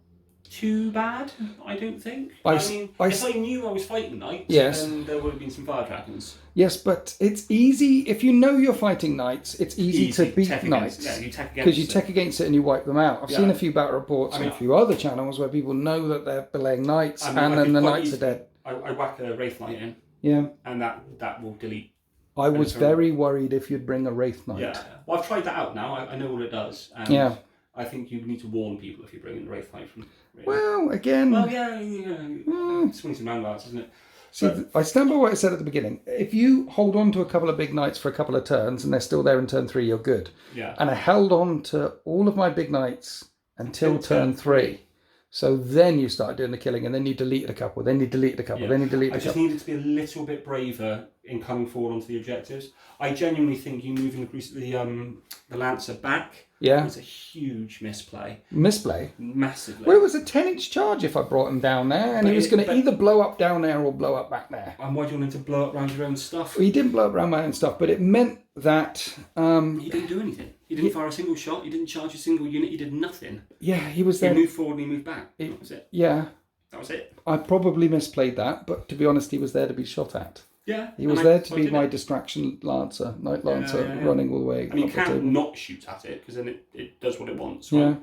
Speaker 2: too bad, I don't think. If I knew I was fighting Knights, then there would have been some fire dragons. Yes,
Speaker 1: but it's easy if you know you're fighting Knights. It's easy to beat Knights.
Speaker 2: You tech against
Speaker 1: because you tech against it and you wipe them out. I've seen a few battle reports on a few other channels where people know that they're belaying Knights and then the Knights are dead.
Speaker 2: I whack a Wraith Knight in.
Speaker 1: Yeah.
Speaker 2: And that will delete.
Speaker 1: I was very worried if you'd bring a Wraith Knight.
Speaker 2: Yeah. Well, I've tried that out now. I know what it does. And I think you need to warn people if you're bringing the Wraith Knight from.
Speaker 1: Well, again.
Speaker 2: Well, swings and roundabouts, isn't it?
Speaker 1: See, I stand by what I said at the beginning. If you hold on to a couple of big knights for a couple of turns and they're still there in turn 3, you're good.
Speaker 2: Yeah.
Speaker 1: And I held on to all of my big knights until turn 3. So then you start doing the killing, and then you deleted a couple, then you deleted a couple, then you deleted a couple.
Speaker 2: I just needed to be a little bit braver in coming forward onto the objectives. I genuinely think you moving the Lancer back was a huge misplay.
Speaker 1: Misplay?
Speaker 2: Massively.
Speaker 1: Well, it was a 10-inch charge if I brought him down there, and he was going to either blow up down there or blow up back there.
Speaker 2: And why do you want him to blow up around your own stuff?
Speaker 1: Well, he didn't blow up around my own stuff, but it meant that...
Speaker 2: he didn't do anything. He didn't fire a single shot, he didn't charge a single unit, he did nothing.
Speaker 1: Yeah, he was there.
Speaker 2: He moved forward and he moved back. That was it.
Speaker 1: Yeah.
Speaker 2: That was it.
Speaker 1: I probably misplayed that, but to be honest, he was there to be shot at.
Speaker 2: Yeah.
Speaker 1: He was there to be my distraction Lancer, Knight Lancer, running all the way.
Speaker 2: I mean, you can't not shoot at it, because then it does what it wants, right?
Speaker 1: Yeah.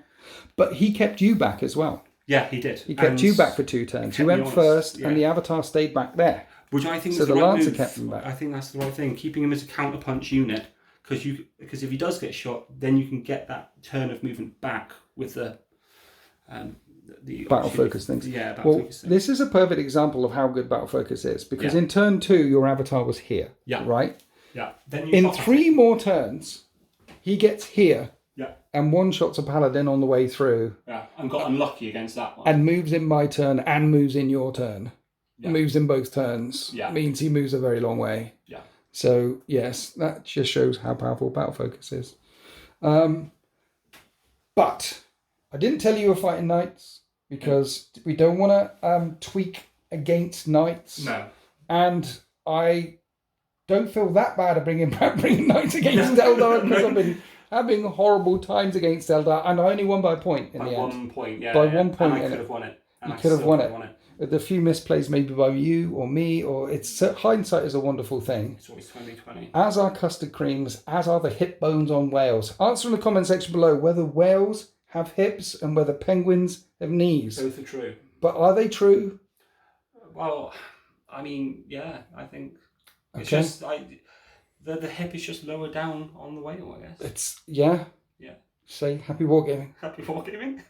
Speaker 1: But he kept you back as well.
Speaker 2: Yeah, he did.
Speaker 1: He kept you back for 2 turns. You went first, and the Avatar stayed back there.
Speaker 2: Which I think
Speaker 1: So
Speaker 2: is
Speaker 1: the
Speaker 2: the right
Speaker 1: Lancer
Speaker 2: move.
Speaker 1: kept him back.
Speaker 2: I think that's the right thing. Keeping him as a counterpunch unit, because if he does get shot, then you can get that turn of movement back with the
Speaker 1: Battle focus things.
Speaker 2: Yeah, battle focus things.
Speaker 1: This is a perfect example of how good battle focus is, because
Speaker 2: Yeah.
Speaker 1: in turn 2 your avatar was here.
Speaker 2: Yeah.
Speaker 1: Right?
Speaker 2: Yeah. Then
Speaker 1: In 3 more turns, he gets here.
Speaker 2: Yeah.
Speaker 1: And one-shots a paladin on the way through.
Speaker 2: Yeah. And got unlucky against that one.
Speaker 1: And moves in my turn and moves in your turn.
Speaker 2: Yeah.
Speaker 1: Moves in both turns.
Speaker 2: Yeah.
Speaker 1: Means he moves a very long way.
Speaker 2: Yeah.
Speaker 1: So yes, that just shows how powerful battle focus is. But I didn't tell you you were fighting knights because we don't want to tweak against knights.
Speaker 2: No.
Speaker 1: And I don't feel that bad at bringing knights against Eldar because I've been having horrible times against Eldar, and I only won by a point in the end.
Speaker 2: By 1 point, yeah.
Speaker 1: By 1 point,
Speaker 2: and I could have won it.
Speaker 1: You could have won it. With a few misplays, maybe by you or me, or hindsight is a wonderful thing.
Speaker 2: It's always 2020.
Speaker 1: As are custard creams, as are the hip bones on whales. Answer in the comment section below whether whales have hips and whether penguins have knees.
Speaker 2: Both are true.
Speaker 1: But are they true?
Speaker 2: Well, I mean, yeah, I think it's
Speaker 1: Okay.
Speaker 2: just the hip is just lower down on the whale, I guess.
Speaker 1: It's yeah.
Speaker 2: Yeah.
Speaker 1: Say happy wargaming.
Speaker 2: Happy wargaming.